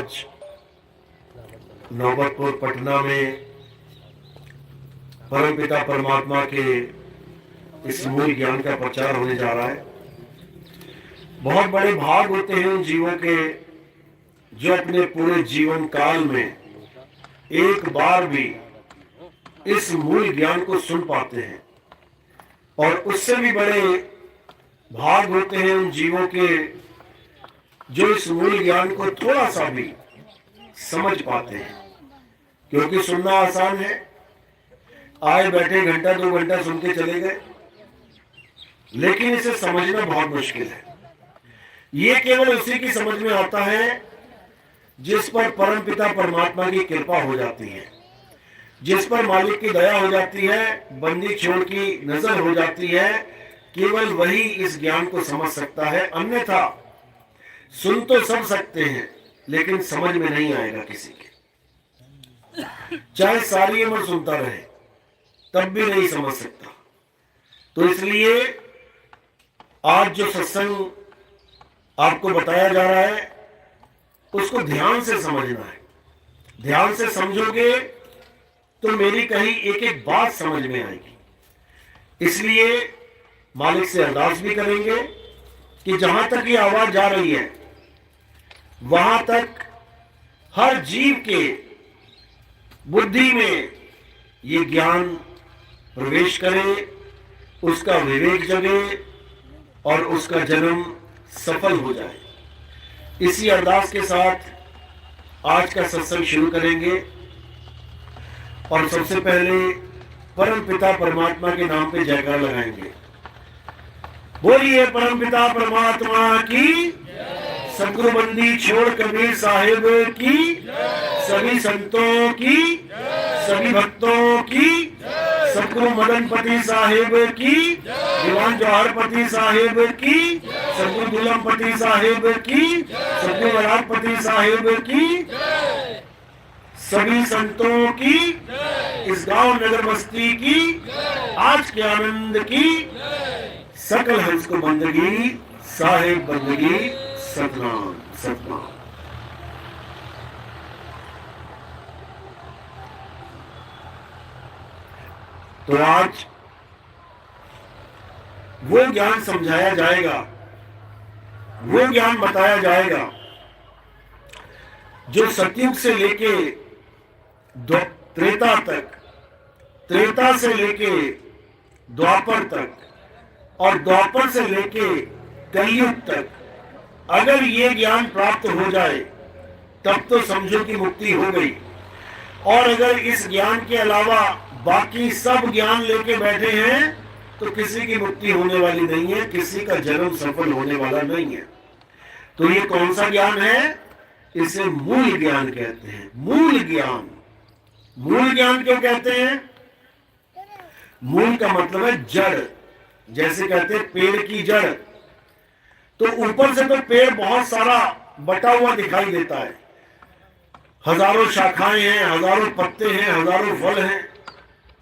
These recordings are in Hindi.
आज नौबतपुर पटना में परमपिता परमात्मा के इस मूल ज्ञान का प्रचार होने जा रहा है। बहुत बड़े भाग होते हैं उन जीवों के जो अपने पूरे जीवन काल में एक बार भी इस मूल ज्ञान को सुन पाते हैं, और उससे भी बड़े भाग होते हैं उन जीवों के जो इस मूल ज्ञान को थोड़ा सा भी समझ पाते हैं। क्योंकि सुनना आसान है, आए बैठे घंटा 2 घंटा सुन के चले गए, लेकिन इसे समझना बहुत मुश्किल है। ये केवल उसी की समझ में आता है जिस पर परमपिता परमात्मा की कृपा हो जाती है, जिस पर मालिक की दया हो जाती है, बंदी छोड़ की नजर हो जाती है। केवल वही इस ज्ञान को समझ सकता है, अन्यथा सुन तो सब सकते हैं लेकिन समझ में नहीं आएगा किसी के। चाहे सारी उम्र सुनता रहे तब भी नहीं समझ सकता। तो इसलिए आज जो सत्संग आपको बताया जा रहा है उसको ध्यान से समझना है। ध्यान से समझोगे तो मेरी कही एक एक बात समझ में आएगी। इसलिए मालिक से अरदास भी करेंगे कि जहां तक ये आवाज जा रही है वहां तक हर जीव के बुद्धि में ये ज्ञान प्रवेश करे, उसका विवेक जगे और उसका जन्म सफल हो जाए। इसी अरदास के साथ आज का सत्संग शुरू करेंगे। और सबसे पहले परम पिता परमात्मा के नाम पे जयकार लगाएंगे। बोलिए परम पिता परमात्मा की, सतगुरु बंदी छोड़ कबीर साहिब की, सभी संतों की, सभी भक्तों की, सतगुरु मदनपति साहिब की, दीवान जवाहरपति साहिब की, सतगुरु दुल्लमपति साहिब की, सतगुरु वराहपति साहिब की, सभी संतों की, इस गांव नगर बस्ती की, आज के आनंद की, सकल हंस को बंदगी, साहिब बंदगी, सतनाम सतनाम। तो आज वो ज्ञान समझाया जाएगा, वो ज्ञान बताया जाएगा जो सतयुग से लेके त्रेता तक, त्रेता से लेके द्वापर तक और द्वापर से लेके कलयुग तक अगर ये ज्ञान प्राप्त हो जाए तब तो समझो कि मुक्ति हो गई। और अगर इस ज्ञान के अलावा बाकी सब ज्ञान लेके बैठे हैं तो किसी की मुक्ति होने वाली नहीं है, किसी का जन्म सफल होने वाला नहीं है। तो ये कौन सा ज्ञान है? इसे मूल ज्ञान कहते हैं। मूल ज्ञान। मूल ज्ञान क्यों कहते हैं? मूल का मतलब है जड़। जैसे कहते हैं पेड़ की जड़, तो ऊपर से तो पेड़ बहुत सारा बटा हुआ दिखाई देता है, हजारों शाखाएं हैं, हजारों पत्ते हैं, हजारों फल हैं,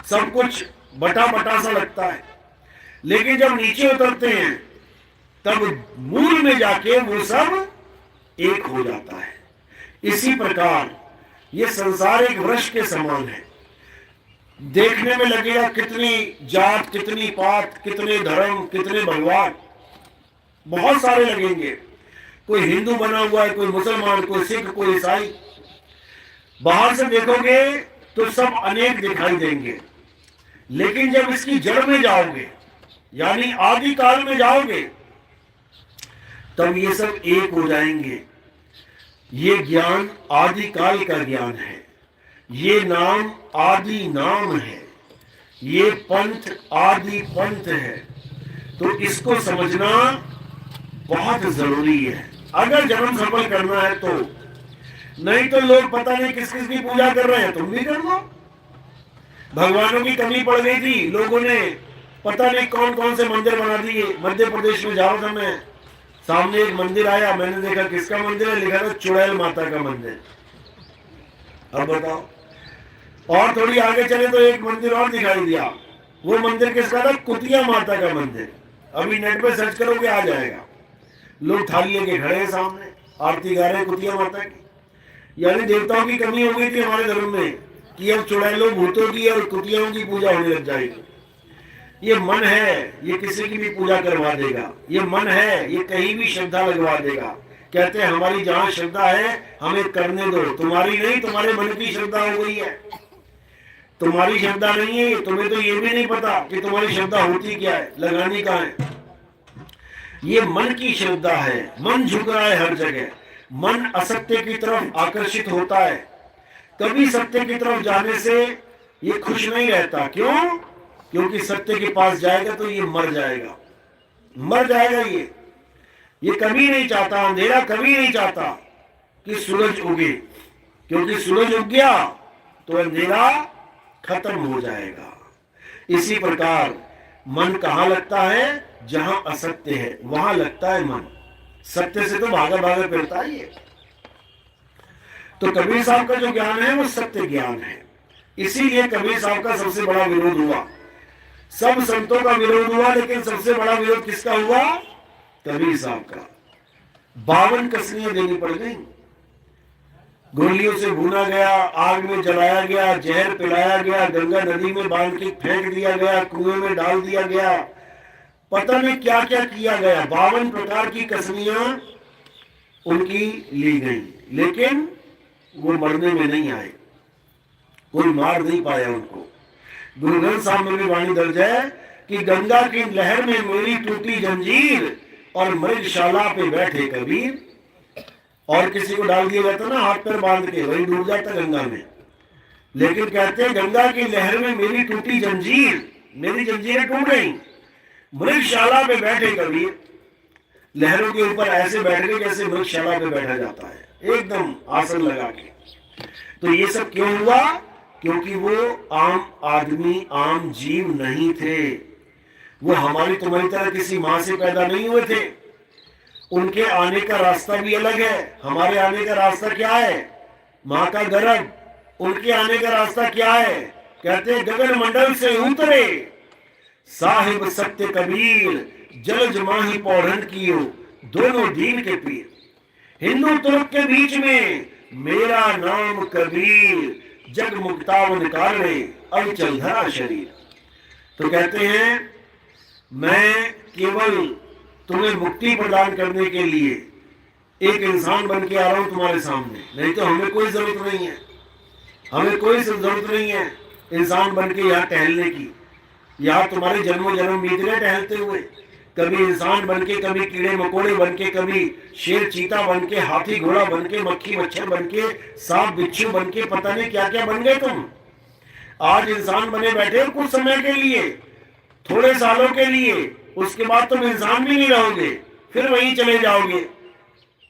सब कुछ बटा बटा सा लगता है। लेकिन जब नीचे उतरते हैं तब मूल में जाके वो सब एक हो जाता है। इसी प्रकार ये संसार एक वृक्ष के समान है। देखने में लगेगा कितनी जात, कितनी पात, कितने धर्म, कितने भगवान, बहुत सारे लगेंगे। कोई हिंदू बना हुआ है, कोई मुसलमान, कोई सिख, कोई ईसाई। बाहर से देखोगे तो सब अनेक दिखाई देंगे, लेकिन जब इसकी जड़ में जाओगे यानी आदि काल में जाओगे तब ये सब एक हो जाएंगे। ये ज्ञान आदि काल का ज्ञान है, ये नाम आदि नाम है, ये पंथ आदि पंथ है। तो इसको समझना बहुत जरूरी है अगर जन्म सफल करना है तो। नहीं तो लोग पता नहीं किस किस की पूजा कर रहे हैं, तुम भी कर लो। भगवानों की कमी पड़ गई थी, लोगों ने पता नहीं कौन कौन से मंदिर बना दिए। मध्य प्रदेश में जाओ था मैं, सामने एक मंदिर आया, मैंने देखा किसका मंदिर है, लिखा था चुड़ैल माता का मंदिर। अब बताओ, और थोड़ी आगे चले तो एक मंदिर और दिखाई दिया, वो मंदिर किसका था? कुतिया माता का मंदिर। अभी नेट पे सर्च करोगे आ जाएगा। लोग थाली लेके खड़े हैं सामने, आरती गा रहे हैं कुतिया माता की। यानी देवताओं की कमी हो गई थी हमारे धर्म में कि अब चुड़ैलों भूतों की और कुतियों की पूजा होने लग जाएगी। ये मन है, ये किसी की भी पूजा करवा देगा। ये मन है, ये कहीं भी श्रद्धा लगवा देगा। कहते हैं हमारी जहां श्रद्धा है हमें करने दो, तुम्हारी नहीं, तुम्हारे मन की श्रद्धा हो गई है, तुम्हारी श्रद्धा नहीं है। तुम्हें तो ये भी नहीं पता कि तुम्हारी श्रद्धा होती क्या है, लगानी कहाँ है। ये मन की श्रद्धा है। मन झुक रहा है हर जगह। मन असत्य की तरफ आकर्षित होता है। कभी सत्य की तरफ जाने से ये खुश नहीं रहता। क्यों? क्योंकि सत्य के पास जाएगा तो ये मर जाएगा, मर जाएगा। ये कभी नहीं चाहता, अंधेरा कभी नहीं चाहता कि सूरज उगे, क्योंकि सूरज उग गया तो अंधेरा खत्म हो जाएगा। इसी प्रकार मन कहां लगता है? जहां असत्य है वहां लगता है मन। सत्य से तो भागा भागा फिरता है ये। तो कबीर साहब का जो ज्ञान है वो सत्य ज्ञान है। इसीलिए कबीर साहब का सबसे बड़ा विरोध हुआ। सब संतों का विरोध हुआ, लेकिन सबसे बड़ा विरोध किसका हुआ? कबीर साहब का। 52 कसलियां देनी पड़ गई। गोलियों से भूना गया, आग में जलाया गया, जहर पिलाया गया, गंगा नदी में बांध के फेंक दिया गया, कुएं में डाल दिया गया, पता नहीं क्या क्या किया गया। 52 प्रकार की कसलियां उनकी ली गई, लेकिन वो मरने में नहीं आए, कोई मार नहीं पाया उनको। गुरु ग्रंथ साहब में भी वाणी दर्ज है कि गंगा की लहर में मेरी टूटी जंजीर और मृगशाला पे बैठे कबीर। और किसी को डाल दिया जाता ना हाथ पैर बांध के, वही डूब जाता गंगा में। लेकिन कहते हैं गंगा की लहर में मेरी टूटी जंजीर, मेरी जंजीरें टूट गई। मृगशाला पे बैठे कबीर, लहरों के ऊपर ऐसे बैठ गए जैसे मृगशाला पे बैठा जाता है, एकदम आसन लगा के। तो ये सब क्यों हुआ? क्योंकि वो आम आदमी, आम जीव नहीं थे। वो हमारी तुम्हारी तरह किसी मां से पैदा नहीं हुए थे। उनके आने का रास्ता भी अलग है। हमारे आने का रास्ता क्या है? मां का गर्भ। उनके आने का रास्ता क्या है? कहते हैं गगन मंडल से उतरे साहिब सत्य कबीर, जलज माही पौढ़न कियो दोनों दीन के पीर। हिंदू तुर्क के बीच में मेरा नाम कबीर, जग मुक्तावन कारणे अब चल धरा शरीर। तो कहते हैं मैं केवल तुम्हें मुक्ति प्रदान करने के लिए एक इंसान बन के आ रहा हूं तुम्हारे सामने, नहीं तो हमें कोई जरूरत नहीं है। हमें कोई जरूरत नहीं है इंसान बन के यहाँ टहलने की। यहाँ तुम्हारे जन्मों जन्म बीत गए टहलते हुए। कभी इंसान बन के, कभी कीड़े मकोड़े बन के, कभी शेर चीता बन के, हाथी घोड़ा बन के, मक्खी मच्छर बन के, सांप बिच्छू बन के, पता नहीं क्या क्या बन गए तुम। आज इंसान बने बैठे हो कुछ समय के लिए, थोड़े सालों के लिए, उसके बाद तुम इंसान भी नहीं रहोगे, फिर वहीं चले जाओगे।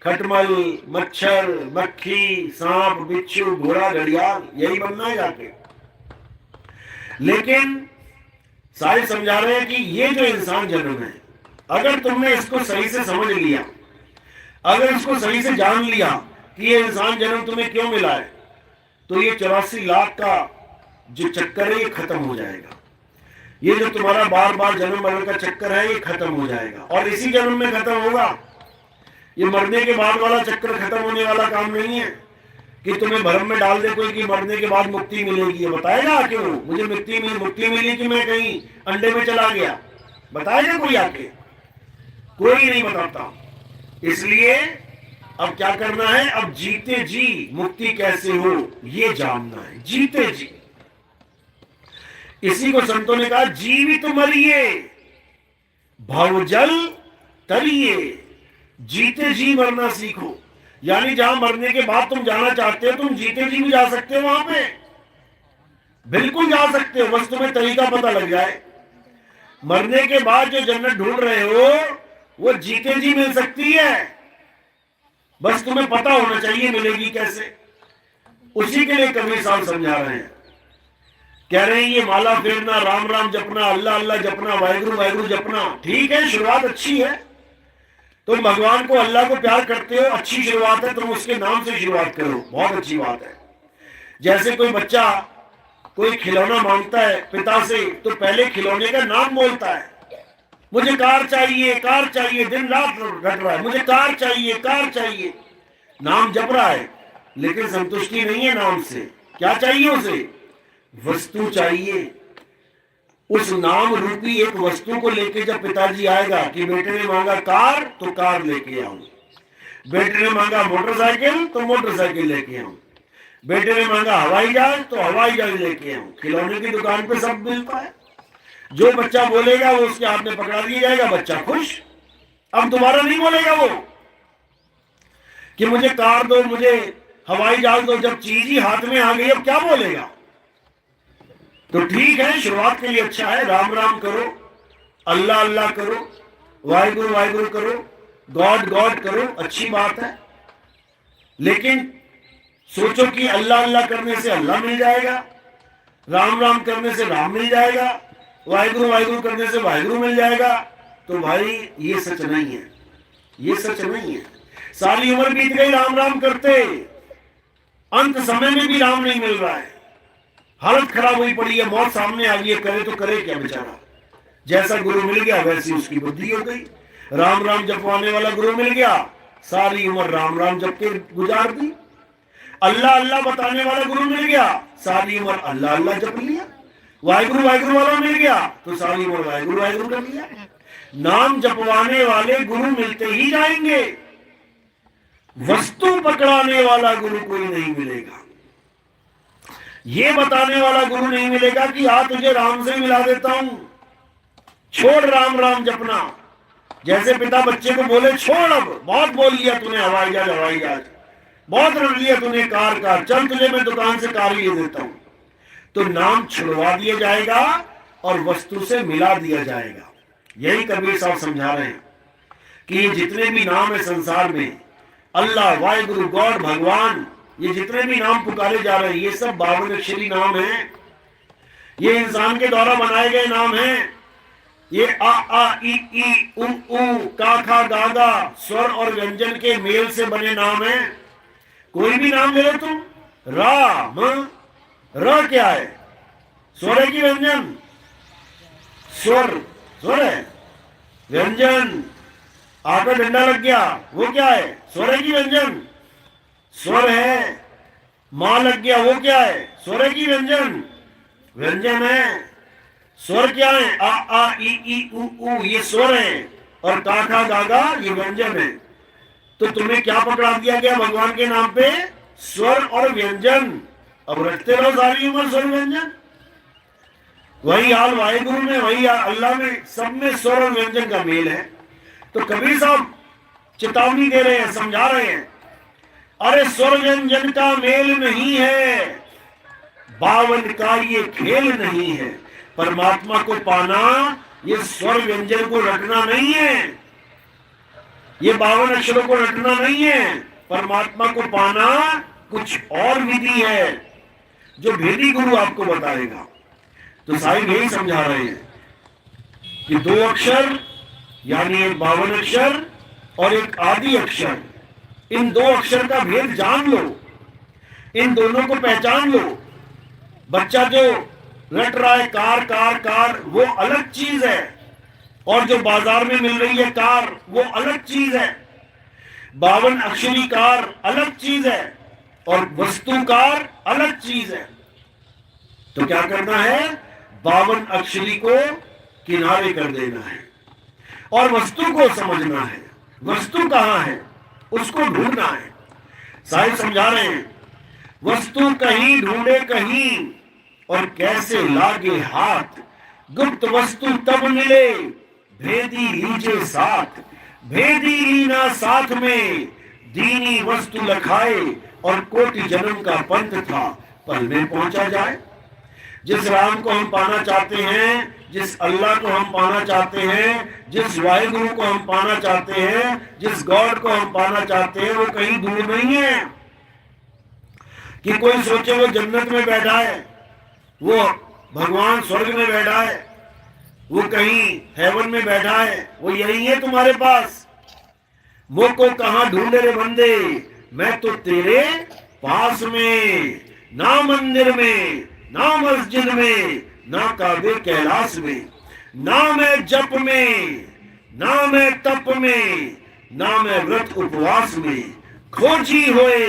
खटमल, मच्छर, मक्खी, सांप बिच्छू, घोड़ा घड़ियाल, यही बनना है जाके। लेकिन साहिब समझा रहे हैं कि ये जो इंसान जन्म है, अगर तुमने इसको सही से समझ लिया, अगर इसको सही से जान लिया कि ये इंसान जन्म तुम्हें क्यों मिला है, तो ये 84 लाख का जो चक्कर है ये खत्म हो जाएगा। ये जो तुम्हारा बार बार जन्म मरण का चक्कर है ये खत्म हो जाएगा, और इसी जन्म में खत्म होगा। ये मरने के बाद वाला चक्कर खत्म होने वाला काम नहीं है कि तुम्हें भ्रम में डाल दे कोई कि मरने के बाद मुक्ति मिलेगी। ये बताएगा क्यों मुझे मुक्ति मिली कि मैं कहीं अंडे में चला गया? बताएगा कोई आके? कोई नहीं बताता। इसलिए अब क्या करना है? अब जीते जी मुक्ति कैसे हो ये जानना है, जीते जी। इसी को संतों ने कहा जीवित मरिए भवजल तरिए, जीते जी मरना सीखो। यानी जहां मरने के बाद तुम जाना चाहते हो, तुम जीते जी भी जा सकते हो वहां पे, बिल्कुल जा सकते हो, बस तुम्हें तरीका पता लग जाए। मरने के बाद जो जन्नत ढूंढ रहे हो वो जीते जी मिल सकती है, बस तुम्हें पता होना चाहिए मिलेगी कैसे। उसी के लिए कबीर साहब समझा रहे हैं, कह रहे हैं ये माला फेरना, राम राम जपना, अल्लाह अल्लाह जपना, वाहिगुरु वाहिगुरु जपना, ठीक है, शुरुआत अच्छी है। तुम भगवान को, अल्लाह को प्यार करते हो, अच्छी शुरुआत है, तुम उसके नाम से शुरुआत करो, बहुत अच्छी बात है। जैसे कोई बच्चा कोई खिलौना मांगता है पिता से, तो पहले खिलौने का नाम बोलता है, मुझे कार चाहिए, कार चाहिए, दिन रात रट रहा है, मुझे कार चाहिए, कार चाहिए, नाम जप रहा है। लेकिन संतुष्टि नहीं है नाम से। क्या चाहिए उसे? वस्तु चाहिए। उस नाम रूपी एक वस्तु को लेके जब पिताजी आएगा कि बेटे ने मांगा कार तो कार लेके आऊं, बेटे ने मांगा मोटरसाइकिल तो मोटरसाइकिल लेके आऊं, बेटे ने मांगा हवाई जहाज तो हवाई जहाज लेके आऊं। खिलौने की दुकान पे सब मिलता है। जो बच्चा बोलेगा वो उसके हाथ में पकड़ा दिया जाएगा, बच्चा खुश। अब दोबारा नहीं बोलेगा वो कि मुझे कार दो, मुझे हवाई जहाज दो। जब चीज ही हाथ में आ गई अब क्या बोलेगा? तो ठीक है, शुरुआत के लिए अच्छा है, राम राम करो, अल्लाह अल्लाह करो, वाहिगुरु वाहिगुरु करो, गॉड गॉड करो, अच्छी बात है। लेकिन सोचो कि अल्लाह अल्लाह करने से अल्लाह मिल जाएगा, राम राम करने से राम मिल जाएगा, वाहिगुरु वाहिगुरु करने से वाहिगुरु मिल जाएगा। तो भाई ये सच नहीं है, ये सच नहीं है। सारी उम्र बीत गई राम राम करते, अंत समय में भी राम नहीं मिल रहा है, हालत खराब हुई पड़ी है, मौत सामने आ गई है, करे तो करे क्या बेचारा। जैसा गुरु मिल गया वैसी उसकी बुद्धि हो गई। राम राम जपवाने वाला गुरु मिल गया, सारी उम्र राम राम जप के गुजार दी। अल्लाह अल्लाह बताने वाला गुरु मिल गया, सारी उम्र अल्लाह अल्लाह जप लिया। वाहिगुरु वाहिगुरु वाला मिल गया तो सारी उम्र वाहिगुरु वाहिगुरु कर लिया। नाम जपवाने वाले गुरु मिलते ही जाएंगे, वस्तु पकड़ाने वाला गुरु कोई नहीं मिलेगा। ये बताने वाला गुरु नहीं मिलेगा कि आ तुझे राम से मिला देता हूं, छोड़ राम राम जपना। जैसे पिता बच्चे को बोले छोड़, अब बहुत बोल लिया तूने हवाई जहाज हवाई जहाज, बहुत रख लिया तूने कार कार, चल तुझे मैं दुकान से कार ही दे देता हूं। तो नाम छुड़वा दिया जाएगा और वस्तु से मिला दिया जाएगा। यही कबीर साहब समझा रहे हैं कि ये जितने भी नाम है संसार में, अल्लाह वाहिगुरु गॉड भगवान, ये जितने भी नाम पुकारे जा रहे हैं ये सब 52 अक्षरी नाम हैं। ये इंसान के द्वारा बनाए गए नाम हैं। ये आ आ ई उ का खा गा गा स्वर और व्यंजन के मेल से बने नाम हैं। कोई भी नाम ले लो तुम, राम, र क्या है? स्वर है कि व्यंजन? स्वर स्वर है। व्यंजन, आ पे डंडा लग गया वो क्या है? स्वर है कि व्यंजन? स्वर है। मां लग गया वो क्या है? स्वर है कि व्यंजन? व्यंजन है। स्वर क्या है? आ आ ई उ ये स्वर है, और का खा गा गा ये व्यंजन है। तो तुम्हें क्या पकड़ा दिया गया भगवान के नाम पे? स्वर और व्यंजन। अब रखते रहो सारी उम्र स्वर व्यंजन। वही हाल वाहिगुरु में, वही अल्लाह में, सब में स्वर और व्यंजन का मेल है। तो कबीर साहब चेतावनी दे रहे हैं, समझा रहे हैं, अरे स्वर व्यंजन का मेल नहीं है, 52 का ये खेल नहीं है। परमात्मा को पाना ये स्वर व्यंजन को रटना नहीं है, ये 52 अक्षरों को रटना नहीं है। परमात्मा को पाना कुछ और विधि है जो भेदी गुरु आपको बताएगा। तो साहिब यही समझा रहे हैं कि 2 अक्षर यानी एक 52 अक्षर और एक आदि अक्षर, इन 2 अक्षर का भेद जान लो, इन दोनों को पहचान लो। बच्चा जो रट रहा है कार कार कार वो अलग चीज है, और जो बाजार में मिल रही है कार वो अलग चीज है। 52 अक्षरी कार अलग चीज है और वस्तुकार अलग चीज है। तो क्या करना है? 52 अक्षरी को किनारे कर देना है और वस्तु को समझना है। वस्तु कहां है उसको ढूंढना है। साहिब समझा रहे हैं, वस्तु कहीं ढूंढे कहीं और कैसे लागे हाथ, गुप्त वस्तु तब मिले भेदी लीजे साथ, भेदी लीना साथ में दीनी वस्तु लखाए, और कोटि जन्म का पंथ था पल में पहुंचा जाए। जिस राम को हम पाना चाहते हैं, जिस अल्लाह को हम पाना चाहते हैं, जिस वाहिगुरु को हम पाना चाहते हैं, जिस गॉड को हम पाना चाहते हैं, वो कहीं दूर नहीं है कि कोई सोचे वो जन्नत में बैठा है, वो भगवान स्वर्ग में बैठा है, वो कहीं हेवन में बैठा है। वो यही है तुम्हारे पास। मुझको कहां ढूंढे रे बंदे, मैं तो तेरे पास में, ना मंदिर में, ना मस्जिद में, ना काबे कैलाश में, ना मैं जप में, ना मैं तप में, ना मैं व्रत उपवास में, खोजी होए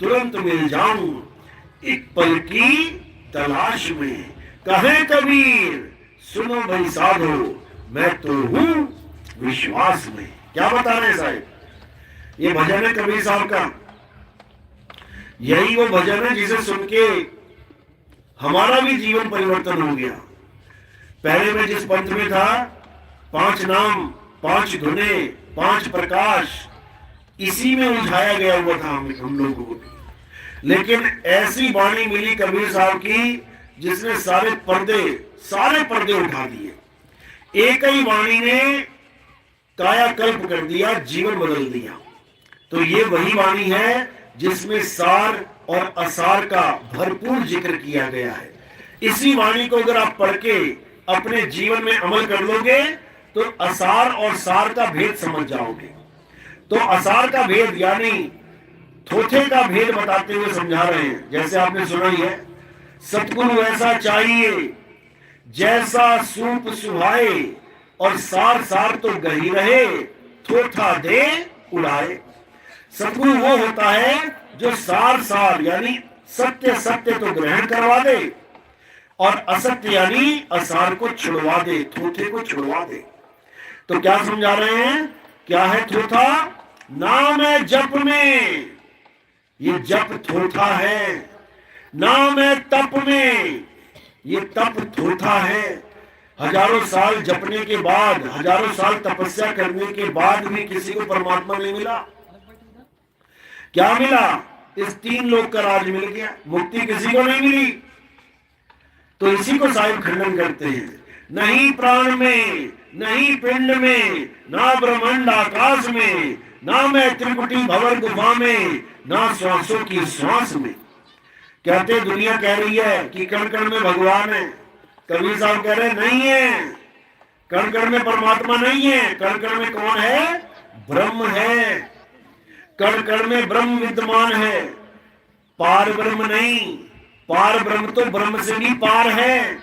तुरंत मिल जाऊं एक पल की तलाश में। कहे कबीर सुनो भाई साधो, मैं तो हूं विश्वास में। क्या बता रहे हैं साहब? ये भजन है कबीर साहब का। यही वो भजन है जिसे सुन के हमारा भी जीवन परिवर्तन हो गया। पहले मैं जिस पंथ में था, 5 नाम, 5 धुने, 5 प्रकाश, इसी में उलझाया गया हुआ था हम लोगों को। लेकिन ऐसी वाणी मिली कबीर साहब की जिसने सारे पर्दे उठा दिए। एक ही वाणी ने कायाकल्प कर दिया, जीवन बदल दिया। तो ये वही वाणी है जिसमें सार और असार का भरपूर जिक्र किया गया है। इसी वाणी को अगर आप पढ़ के अपने जीवन में अमल कर लोगे तो असार और सार का भेद समझ जाओगे। तो असार का भेद यानी थोथे का भेद बताते हुए समझा रहे हैं। जैसे आपने सुना ही है, सतगुरु ऐसा चाहिए जैसा सूप सुहाए, और सार सार तो गही रहे, थोथा दे उड़ाए। सतगुरु वो होता है जो सार सार यानी सत्य सत्य तो ग्रहण करवा दे, और असत्य यानी असार को छुड़वा दे, थोथे को छुड़वा दे। तो क्या समझा रहे हैं? क्या है थोथा? नाम है जप में, ये जप थोथा है। नाम है तप में, ये तप थोथा है। हजारों साल जपने के बाद, हजारों साल तपस्या करने के बाद भी किसी को परमात्मा नहीं मिला। क्या मिला? इस 3 लोक का राज मिल गया, मुक्ति किसी को नहीं मिली। तो इसी को साहिब खंडन करते हैं। नहीं प्राण में, नहीं पिंड में, ना ब्रह्मांड आकाश में, ना मैं त्रिकुटी भंवर गुफा में, ना श्वासों की श्वास में। कहते दुनिया कह रही है कि कण कण में भगवान है। कबीर साहब कह रहे नहीं है, कण कण में परमात्मा नहीं है। कण कण में कौन है? ब्रह्म है। कण कण में ब्रह्म विद्यमान है, पार ब्रह्म नहीं। पार ब्रह्म तो ब्रह्म से भी पार है,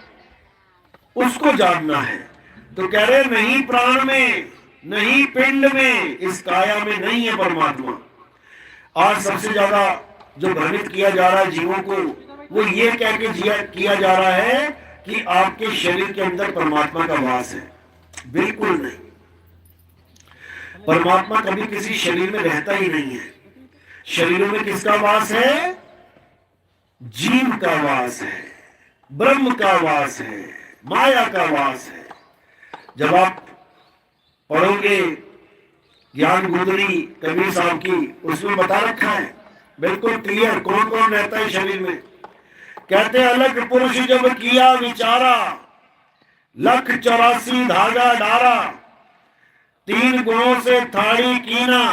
उसको जानना है। तो कह रहे नहीं प्राण में, नहीं पिंड में, इस काया में नहीं है परमात्मा। आज सबसे ज्यादा जो भ्रमित किया जा रहा है जीवों को, वो ये कह के किया जा रहा है कि आपके शरीर के अंदर परमात्मा का वास है। बिल्कुल नहीं। परमात्मा कभी किसी शरीर में रहता ही नहीं है। शरीरों में किसका वास है? जीव का वास है, ब्रह्म का वास है, माया का वास है। जब आप पढ़ोगे ज्ञान गुदरी कबीर साहब की, उसमें बता रखा है बिल्कुल क्लियर कौन कौन रहता है शरीर में। कहते अलग पुरुष जब किया विचारा, 184 धागा डारा, 3 गुणों से थाड़ी कीना,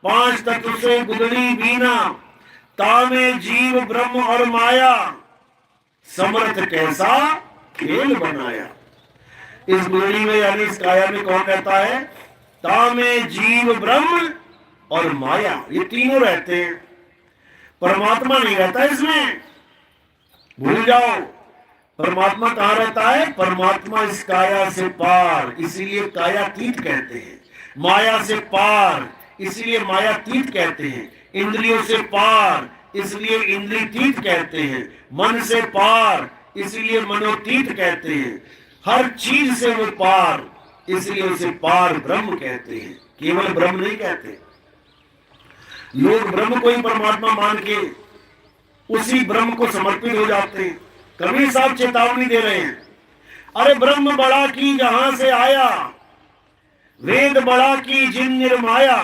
5 तत्व से गुदड़ी बीना, तामे जीव ब्रह्म और माया, समर्थ कैसा खेल बनाया। इस गुदड़ी में यानी इस काया में कौन रहता है? तामे जीव ब्रह्म और माया, ये तीनों रहते हैं। परमात्मा नहीं रहता इसमें, भूल जाओ। परमात्मा कहां रहता है? परमात्मा इस काया से पार, इसीलिए कायातीत कहते हैं। माया से पार, इसलिए मायातीत कहते हैं। इंद्रियों से पार, इसलिए इंद्रियतीत कहते हैं। मन से पार, इसलिए मनोतीत कहते हैं। हर चीज से वो पार, इसलिए उसे पार ब्रह्म कहते हैं, केवल ब्रह्म नहीं कहते। लोग ब्रह्म को ही परमात्मा मान के उसी ब्रह्म को समर्पित हो जाते हैं। कबीर साहब चेतावनी दे रहे हैं, अरे ब्रह्म बड़ा की जहां से आया, वेद बड़ा की जिन निर्माया,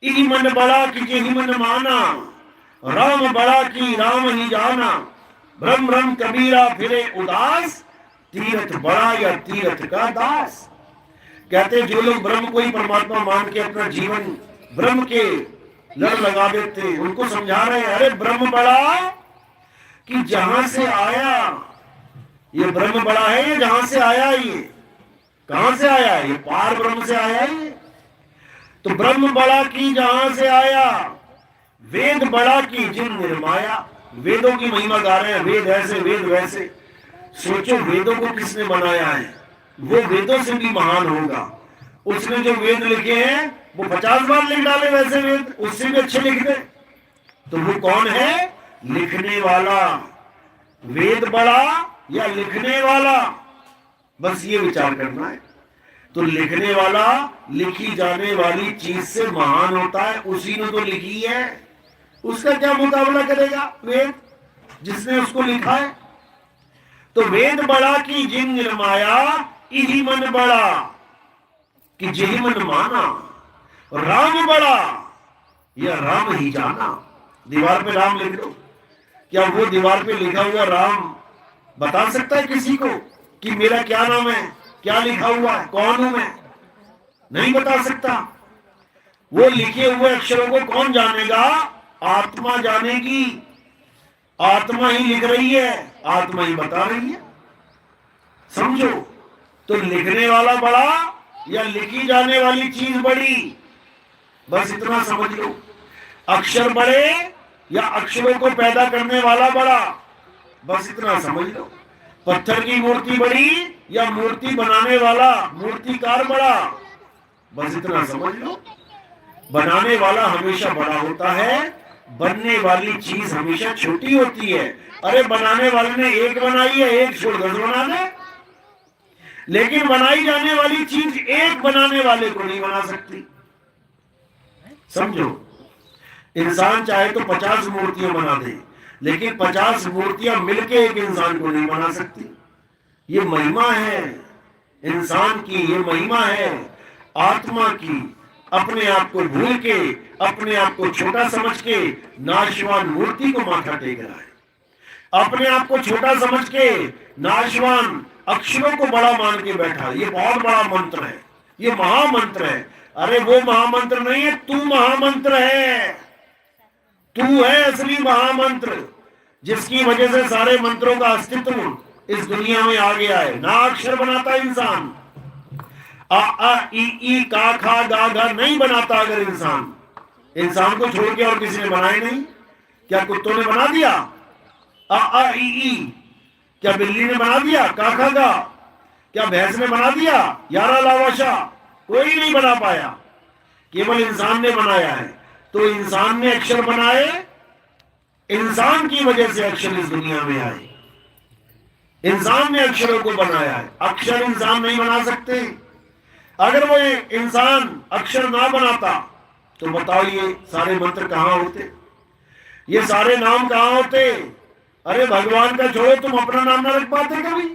इही मन बड़ा की जिहि मन माना, राम बड़ा की राम ही जाना, ब्रह्म ब्रह्म कबीरा फिरे उदास, तीरथ बड़ा या तीरथ का दास। कहते जो लोग ब्रह्म को ही परमात्मा मान के अपना जीवन ब्रह्म के लड़ लगा देते हैं, उनको समझा रहे हैं, अरे ब्रह्म बड़ा कि जहां से आया। ये ब्रह्म बड़ा है, ये जहां से आया, ये कहां से आया? ये पार ब्रह्म से आया है। तो ब्रह्म बड़ा की जहां से आया, वेद बड़ा की जिन निर्माया। वेदों की महिमा गा रहे हैं, वेद ऐसे वेद वैसे। सोचो वेदों को किसने बनाया है? वो वेदों से भी महान होगा। उसने जो वेद लिखे हैं वो 50 बार लिख डाले वैसे वेद, उससे भी अच्छे लिख दे। तो वो कौन है? लिखने वाला। वेद बड़ा या लिखने वाला, बस ये विचार करना है। तो लिखने वाला लिखी जाने वाली चीज से महान होता है, उसी ने तो लिखी है, उसका क्या मुकाबला करेगा वेद, जिसने उसको लिखा है। तो वेद बड़ा की जिन निर्माया, इही मन बड़ा कि जेहि मन माना। राम बड़ा या राम ही जाना। दीवार पे राम लिख दो, क्या वो दीवार पे लिखा हुआ राम बता सकता है किसी को कि मेरा क्या नाम है, क्या लिखा हुआ है, कौन हूं मैं? नहीं बता सकता। वो लिखे हुए अक्षरों को कौन जानेगा? आत्मा जानेगी। आत्मा ही लिख रही है, आत्मा ही बता रही है। समझो। तो लिखने वाला बड़ा या लिखी जाने वाली चीज बड़ी, बस इतना समझ लो। अक्षर बड़े या अक्षरों को पैदा करने वाला बड़ा, बस इतना समझ लो। पत्थर की मूर्ति बड़ी या मूर्ति बनाने वाला मूर्तिकार बड़ा, बस इतना समझ लो। बनाने वाला हमेशा बड़ा होता है, बनने वाली चीज हमेशा छोटी होती है। अरे बनाने वाले ने एक बनाई है, एक छोड़ 10 बना दे, लेकिन बनाई जाने वाली चीज एक बनाने वाले को नहीं बना सकती। समझो। इंसान चाहे तो 50 मूर्तियां बना दे, लेकिन 50 मूर्तियां मिलके एक इंसान को नहीं बना सकती। ये महिमा है इंसान की, ये महिमा है आत्मा की। अपने आप को भूल के, अपने आप को छोटा समझ के नाशवान मूर्ति को माथा टेक रहा है। अपने आप को छोटा समझ के नाशवान अक्षरों को बड़ा मान के बैठा। ये बहुत बड़ा मंत्र है, ये महामंत्र है। अरे वो महामंत्र नहीं है, तू महामंत्र है। तू है असली महामंत्र, जिसकी वजह से सारे मंत्रों का अस्तित्व इस दुनिया में आ गया है। ना अक्षर बनाता इंसान, आ आ ई ई का खा गा गा नहीं बनाता अगर इंसान को छोड़ के और किसी ने बनाए नहीं। क्या कुत्तों ने बना दिया आ आ ई ई? क्या बिल्ली ने बना दिया का खा गा? क्या भैंस ने बना दिया यारा लावाशा? कोई नहीं बना पाया, केवल इंसान ने बनाया है। तो इंसान ने अक्षर बनाए, इंसान की वजह से अक्षर इस दुनिया में आए। इंसान ने अक्षरों को बनाया है, अक्षर इंसान नहीं बना सकते। अगर वो इंसान अक्षर ना बनाता तो बताओ ये सारे मंत्र कहां होते, ये सारे नाम कहां होते? अरे भगवान का छोड़ो, तुम अपना नाम ना रख पाते कभी?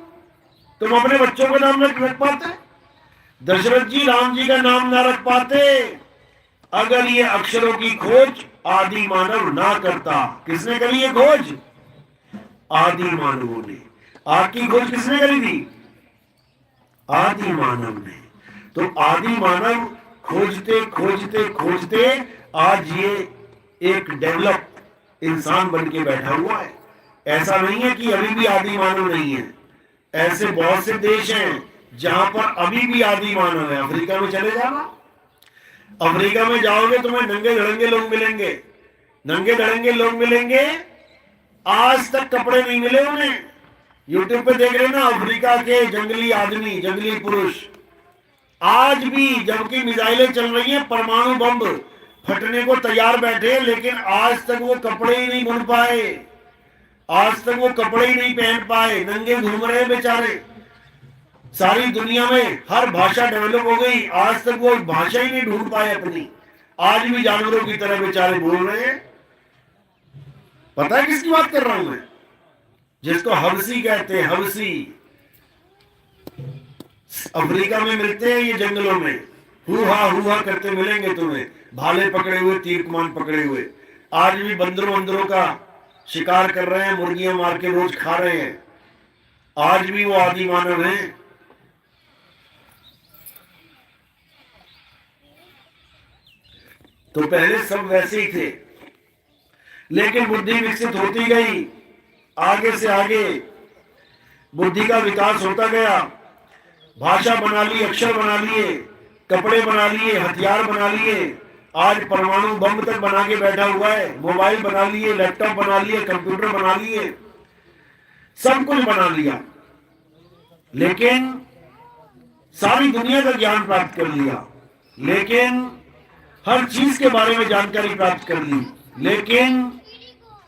तुम अपने बच्चों का नाम ना रख पाते? दशरथ जी राम जी का नाम ना रख पाते अगर ये अक्षरों की खोज आदि मानव ना करता। किसने करी ये खोज? आदि मानवों ने। आग की खोज किसने करी थी? आदि मानव ने। तो आदि मानव खोजते खोजते खोजते आज ये एक डेवलप इंसान बन के बैठा हुआ है। ऐसा नहीं है कि अभी भी आदि मानव नहीं है। ऐसे बहुत से देश हैं जहां पर अभी भी आदि मानव है। अफ्रीका में चले जाना, अफ्रीका में जाओगे तुम्हें नंगे धड़ंगे लोग मिलेंगे, नंगे धड़ंगे लोग मिलेंगे। आज तक कपड़े नहीं मिले उन्हें। यूट्यूब पे देख रहे ना अफ्रीका के जंगली आदमी, जंगली पुरुष, आज भी जबकि मिसाइलें चल रही हैं, परमाणु बम फटने को तैयार बैठे, लेकिन आज तक वो कपड़े ही नहीं बुन पाए, आज तक वो कपड़े ही नहीं पहन पाए, नंगे घूम रहे बेचारे। सारी दुनिया में हर भाषा डेवलप हो गई, आज तक वो भाषा ही नहीं ढूंढ पाए अपनी। आज भी जानवरों की तरह बेचारे बोल रहे हैं। पता है किसकी बात कर रहा हूं मैं? जिसको हबसी कहते हैं, हबसी। अफ्रीका में मिलते हैं ये जंगलों में, हुआ करते मिलेंगे तुम्हें, भाले पकड़े हुए, तीर कमान पकड़े हुए। आज भी बंदरों का शिकार कर रहे हैं, मुर्गियां मार के रोज खा रहे हैं। आज भी वो आदि मानव हैं। तो पहले सब वैसे ही थे, लेकिन बुद्धि विकसित होती गई, आगे से आगे बुद्धि का विकास होता गया। भाषा बना ली, अक्षर बना लिए, कपड़े बना लिए, हथियार बना लिए। आज परमाणु बम तक बना के बैठा हुआ है। मोबाइल बना लिए, लैपटॉप बना लिए, कंप्यूटर बना लिए, सब कुछ बना लिया, लेकिन सारी दुनिया का ज्ञान प्राप्त कर लिया, लेकिन हर चीज के बारे में जानकारी प्राप्त कर ली, लेकिन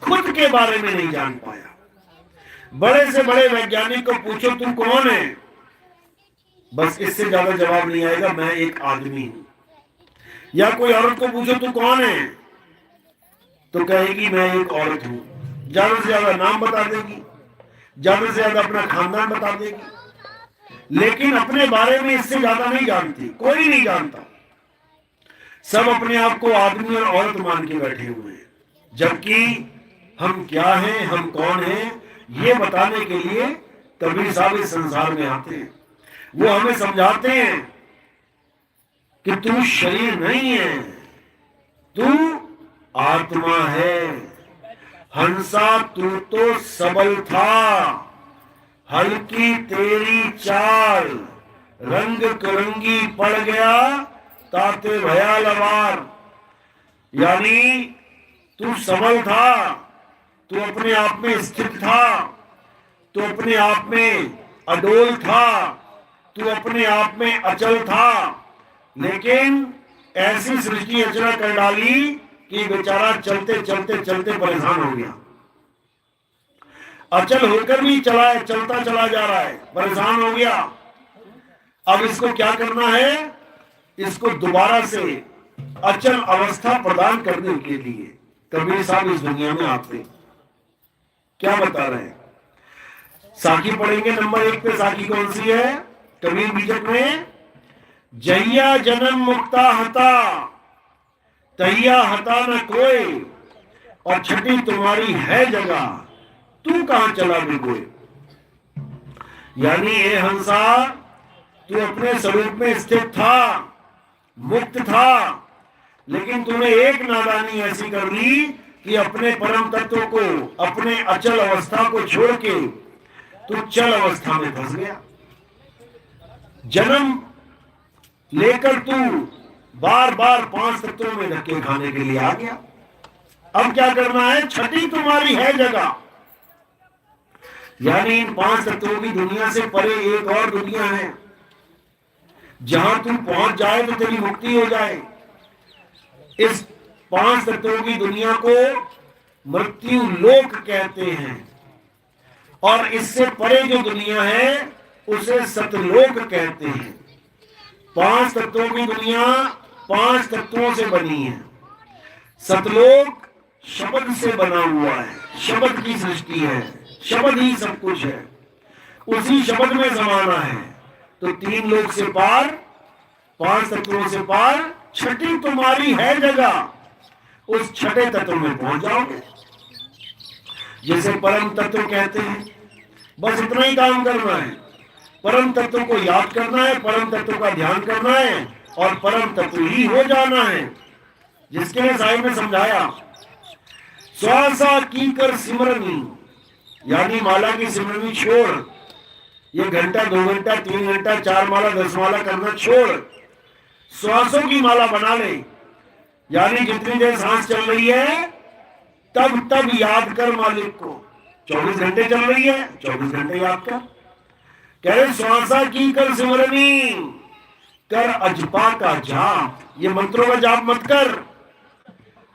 खुद के बारे में नहीं जान पाया। बड़े से बड़े वैज्ञानिक को पूछो तुम कौन है, बस इससे ज्यादा जवाब नहीं आएगा, मैं एक आदमी हूं। या कोई औरत को पूछो तू कौन है, तो कहेगी मैं एक औरत हूं। ज्यादा से ज्यादा नाम बता देगी, ज्यादा से ज्यादा अपना खानदान बता देगी, लेकिन अपने बारे में इससे ज्यादा नहीं जानती, कोई नहीं जानता। सब अपने आप को आदमी और औरत मान के बैठे हुए हैं, जबकि हम क्या हैं, हम कौन हैं, ये बताने के लिए कबीर साहब इस संसार में आते हैं। वो हमें समझाते हैं कि तू शरीर नहीं है, तू आत्मा है। हंसा तू तो सबल था, हल्की तेरी चाल, रंग करंगी पड़ गया ताते भया लवार। यानी तू सबल था, तू अपने आप में स्थित था, तू अपने आप में अडोल था, तू अपने आप में अचल था, लेकिन ऐसी सृष्टि रचना कर डाली कि बेचारा चलते चलते चलते परेशान हो गया। अचल होकर भी चलता चला जा रहा है, परेशान हो गया। अब इसको क्या करना है, इसको दोबारा से अचल अवस्था प्रदान करने के लिए कबीर साहब इस दुनिया में आते। क्या बता रहे हैं, साखी पढ़ेंगे नंबर 1 पे। साखी कौन सी है? कबीर बीजक में, जहिया जन्म मुक्ता हता तहिया हता न कोई, और छठी तुम्हारी है जगह तू कहां चला बिगोए। यानी ये हंसा, तू अपने स्वरूप में स्थित था, मुक्त था, लेकिन तूने एक नादानी ऐसी कर ली कि अपने परम तत्व को, अपने अचल अवस्था को छोड़ के तू चल अवस्था में फंस गया। जन्म लेकर तू बार बार 5 तत्वों में धक्के खाने के लिए आ गया। अब क्या करना है, छठी तुम्हारी है जगह। यानी इन 5 तत्वों की दुनिया से परे एक और दुनिया है, जहां तुम पहुंच जाए तो तेरी मुक्ति हो जाए। इस 5 तत्वों की दुनिया को मृत्यु लोक कहते हैं, और इससे परे जो दुनिया है उसे सतलोक कहते हैं। 5 तत्वों की दुनिया 5 तत्वों से बनी है। सतलोक शब्द से बना हुआ है, शब्द की सृष्टि है, शब्द ही सब कुछ है, उसी शब्द में समाना है। तो 3 लोक से पार, 5 तत्वों से पार, छठी तुम्हारी है जगह, उस छठे तत्व में पहुंच जाओगे, जिसे परम तत्व कहते हैं। बस इतना ही काम करना है, परम तत्व को याद करना है, परम तत्व का ध्यान करना है, और परम तत्व ही हो जाना है। जिसके लिए साहिब ने समझाया, श्वासा की कर सिमरनी, यानी माला की सिमरनी छोड़, ये घंटा 2 घंटा 3 घंटा 4 माला 10 माला करना छोड़, श्वासों की माला बना ले। यानी जितनी देर सांस चल रही है तब तब याद कर मालिक को। 24 घंटे चल रही है, 24 घंटे याद कर। कह रहे श्वासा की कर सिमरनी, कर अजपा का जाप। ये मंत्रों का जाप मत कर,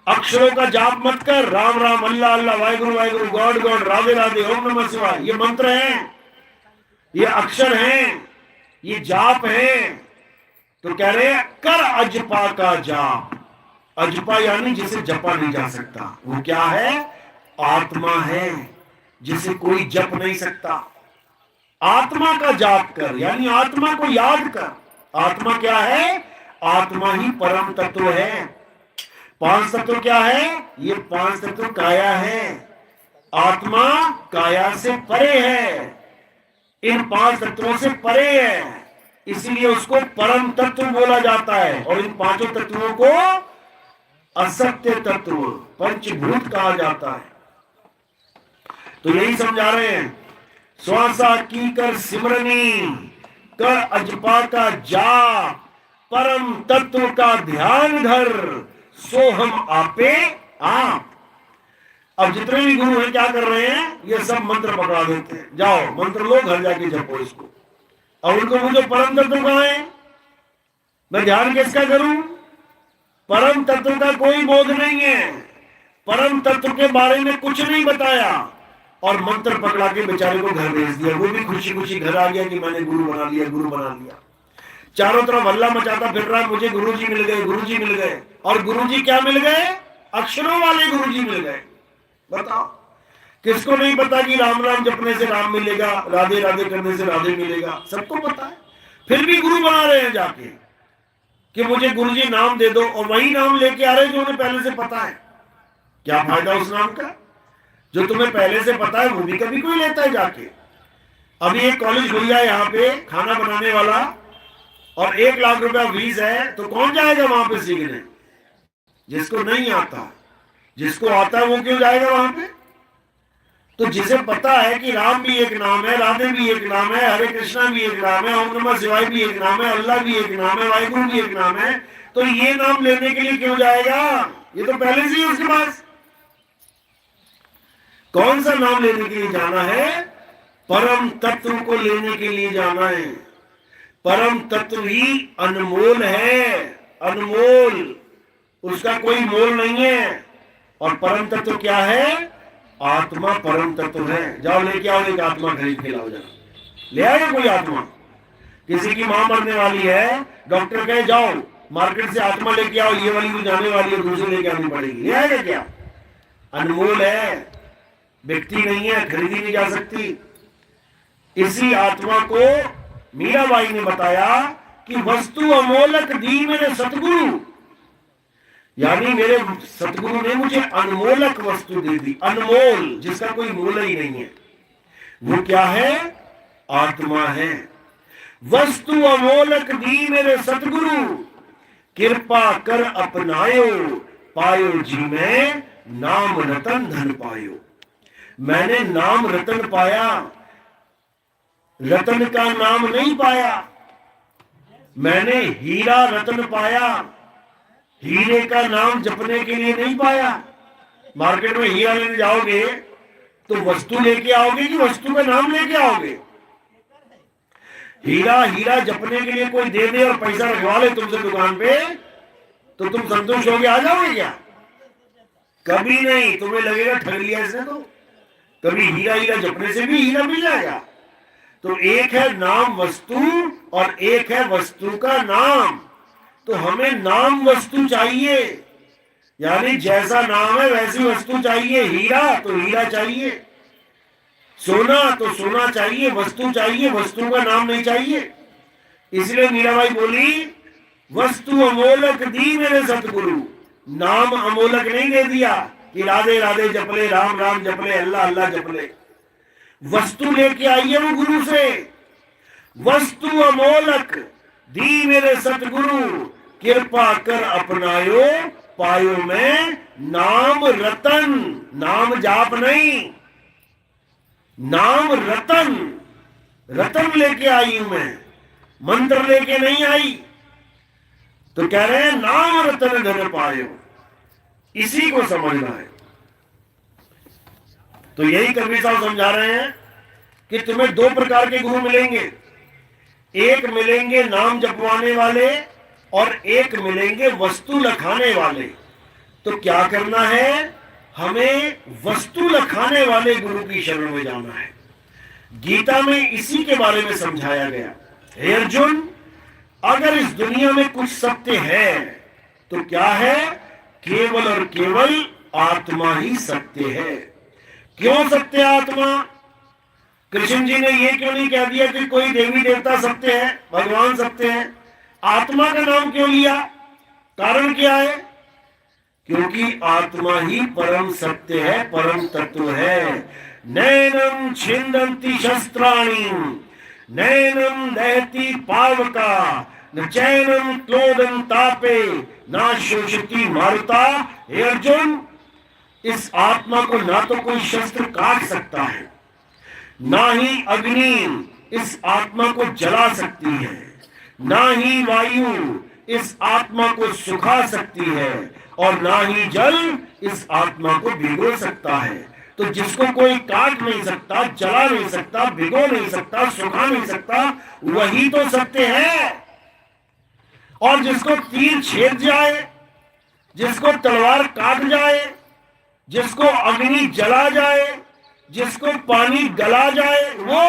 अक्षरों का जाप मत कर। राम राम, अल्लाह अल्लाह, वाहिगुरु वाहिगुरु, गॉड गॉड, राधे राधे, ओम नमः शिवाय, ये मंत्र हैं, ये अक्षर हैं, ये जाप है। तो कह रहे कर अजपा का जाप। अजपा यानी जिसे जपा नहीं जा सकता, वो क्या है? आत्मा है, जिसे कोई जप नहीं सकता। आत्मा का जाप कर, यानी आत्मा को याद कर। आत्मा क्या है? आत्मा ही परम तत्व है। 5 तत्व क्या है? ये 5 तत्व काया है। आत्मा काया से परे है, इन 5 तत्वों से परे है, इसीलिए उसको परम तत्व बोला जाता है। और इन 5 तत्वों को असत्य तत्व, पंचभूत कहा जाता है। तो यही समझा रहे हैं, श्वासा की कर सिमरनी, कर अजपा का जाप, परम तत्व का ध्यान धर, सो हम आपे आप। अब जितने भी गुरु हैं क्या कर रहे हैं? ये सब मंत्र पकड़ा देते हैं, जाओ मंत्र लो, घर जाके जपो इसको। और उनको मुझे परम तत्व कहां है, मैं ध्यान किसका करूं? परम तत्व का कोई बोध नहीं है। परम तत्व के बारे में कुछ नहीं बताया और मंत्र पकड़ा के बेचारे को घर भेज दिया। वो भी खुशी खुशी घर आ गया कि मैंने गुरु बना लिया, गुरु बना लिया। चारों तरफ हल्ला मचाता फिर रहा, मुझे गुरुजी मिल गए, गुरुजी मिल गए। और गुरुजी क्या मिल गए? अक्षरों वाले गुरुजी मिल गए। बताओ, किसको नहीं पता कि राम राम जपने से राम मिलेगा, राधे राधे करने से राधे मिलेगा? सबको पता है। फिर भी गुरु बना रहे हैं जाके कि मुझे गुरुजी नाम दे दो, और वही नाम लेके आ रहे हैं जो उन्हें पहले से पता है। क्या फायदा उस नाम का? जो तुम्हें पहले से पता है वो भी कभी कोई लेता है जाके। अभी एक कॉलेज खुल गया यहाँ पे खाना बनाने वाला, और 1 लाख रुपया फीस है, तो कौन जाएगा वहां पे सीखने? जिसको नहीं आता। जिसको आता है वो क्यों जाएगा वहां पे? तो जिसे पता है कि राम भी एक नाम है, राधे भी एक नाम है, हरे कृष्णा भी एक नाम है, ओम नमः शिवाय भी एक नाम है, अल्लाह भी एक नाम है, वाहिगुरु भी एक नाम है, तो ये नाम लेने के लिए क्यों जाएगा? ये तो पहले से ही उसके पास। कौन सा नाम लेने के लिए जाना है? परम तत्व को लेने के लिए जाना है। परम तत्व ही अनमोल है, अनमोल, उसका कोई मोल नहीं है। और परम तत्व क्या है? आत्मा परम तत्व है। जाओ लेके आओ एक आत्मा, खरीद के लाओ। जाओ ले आएगा कोई आत्मा? किसी की मां मरने वाली है, डॉक्टर कहे जाओ मार्केट से आत्मा लेके आओ, ये वाली भी जाने वाली है, दूसरी लेके आनी पड़ेगी। ले आएगा क्या? अनमोल है, व्यक्ति नहीं है, खरीदी नहीं जा सकती। इसी आत्मा को मीराबाई ने बताया कि वस्तु अमोलक दी मेरे सतगुरु, यानी मेरे सतगुरु ने मुझे अनमोलक वस्तु दे दी। अनमोल, जिसका कोई मोल ही नहीं है। वो क्या है? आत्मा है। वस्तु अमोलक दी मेरे सतगुरु, कृपा कर अपनायो, पायो जी में नाम रतन धन पायो। मैंने नाम रतन पाया, रतन का नाम नहीं पाया। मैंने हीरा रतन पाया, हीरे का नाम जपने के लिए नहीं पाया। मार्केट में हीरा लेने जाओगे तो वस्तु लेके आओगे कि वस्तु का नाम लेके आओगे? हीरा हीरा जपने के लिए कोई दे दे और पैसा रखवा ले तुमसे दुकान पे, तो तुम संतुष्ट होगे आ जाओगे क्या? कभी नहीं। तुम्हें लगेगा ठग लिया इसने। तो कभी हीरा हीरा जपने से भी हीरा मिल जाएगा। तो एक है नाम वस्तु और एक है वस्तु का नाम। तो हमें नाम वस्तु चाहिए, यानी जैसा नाम है वैसी वस्तु चाहिए। हीरा तो हीरा चाहिए, सोना तो सोना चाहिए, वस्तु चाहिए, वस्तु का नाम नहीं चाहिए। इसलिए मीराबाई बोली वस्तु अमोलक दी मेरे सतगुरु, नाम अमोलक नहीं दे दिया कि राधे राधे जपले, राम राम जपले, अल्लाह अल्लाह जपले। वस्तु लेके आई है वो गुरु से। वस्तु अमोलक दी मेरे सतगुरु, कृपा कर अपनायो, पायो में नाम रतन। नाम जाप नहीं, नाम रतन। रतन लेके आई हूं मैं, मंत्र लेके नहीं आई। तो कह रहे हैं नाम रतन धन पायो, इसी को समझना है। तो यही कबीर साहब समझा रहे हैं कि तुम्हें 2 प्रकार के गुरु मिलेंगे। एक मिलेंगे नाम जपवाने वाले और एक मिलेंगे वस्तु लखाने वाले। तो क्या करना है? हमें वस्तु लखाने वाले गुरु की शरण में जाना है। गीता में इसी के बारे में समझाया गया। हे अर्जुन, अगर इस दुनिया में कुछ सत्य है तो क्या है? केवल और केवल आत्मा ही सत्य है। क्यों सत्य आत्मा? कृष्ण जी ने यह क्यों नहीं कह दिया कि कोई देवी देवता सत्य है, भगवान सत्य है? आत्मा का नाम क्यों लिया? कारण क्या है? क्योंकि आत्मा ही परम सत्य है, परम तत्व है। नैनम छिंदंती शस्त्राणि, नैनम दहती पावका, न चैनम क्लोदन तापे, ना शोषती मारुता। हे अर्जुन, इस आत्मा को ना तो कोई शस्त्र काट सकता है, ना ही अग्नि इस आत्मा को जला सकती है, ना ही वायु इस आत्मा को सुखा सकती है, और ना ही जल इस आत्मा को भिगो सकता है। तो जिसको कोई काट नहीं सकता, जला नहीं सकता, भिगो नहीं सकता, सुखा नहीं सकता, वही तो सत्य है। और जिसको तीर छेद जाए, जिसको तलवार काट जाए, जिसको अग्नि जला जाए, जिसको पानी गला जाए, वो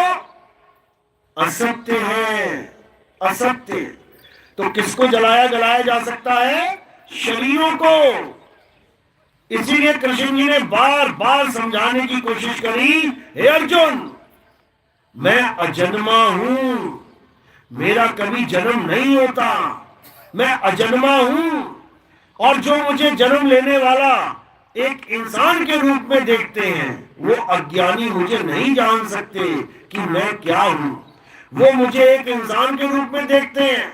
असत्य है, असत्य। तो किसको जलाया गलाया जा सकता है? शरीरों को। इसीलिए कृष्ण जी ने बार बार समझाने की कोशिश करी, हे अर्जुन, मैं अजन्मा हूं, मेरा कभी जन्म नहीं होता, मैं अजन्मा हूं। और जो मुझे जन्म लेने वाला एक इंसान के रूप में देखते हैं, वो अज्ञानी मुझे नहीं जान सकते कि मैं क्या हूं। वो मुझे एक इंसान के रूप में देखते हैं,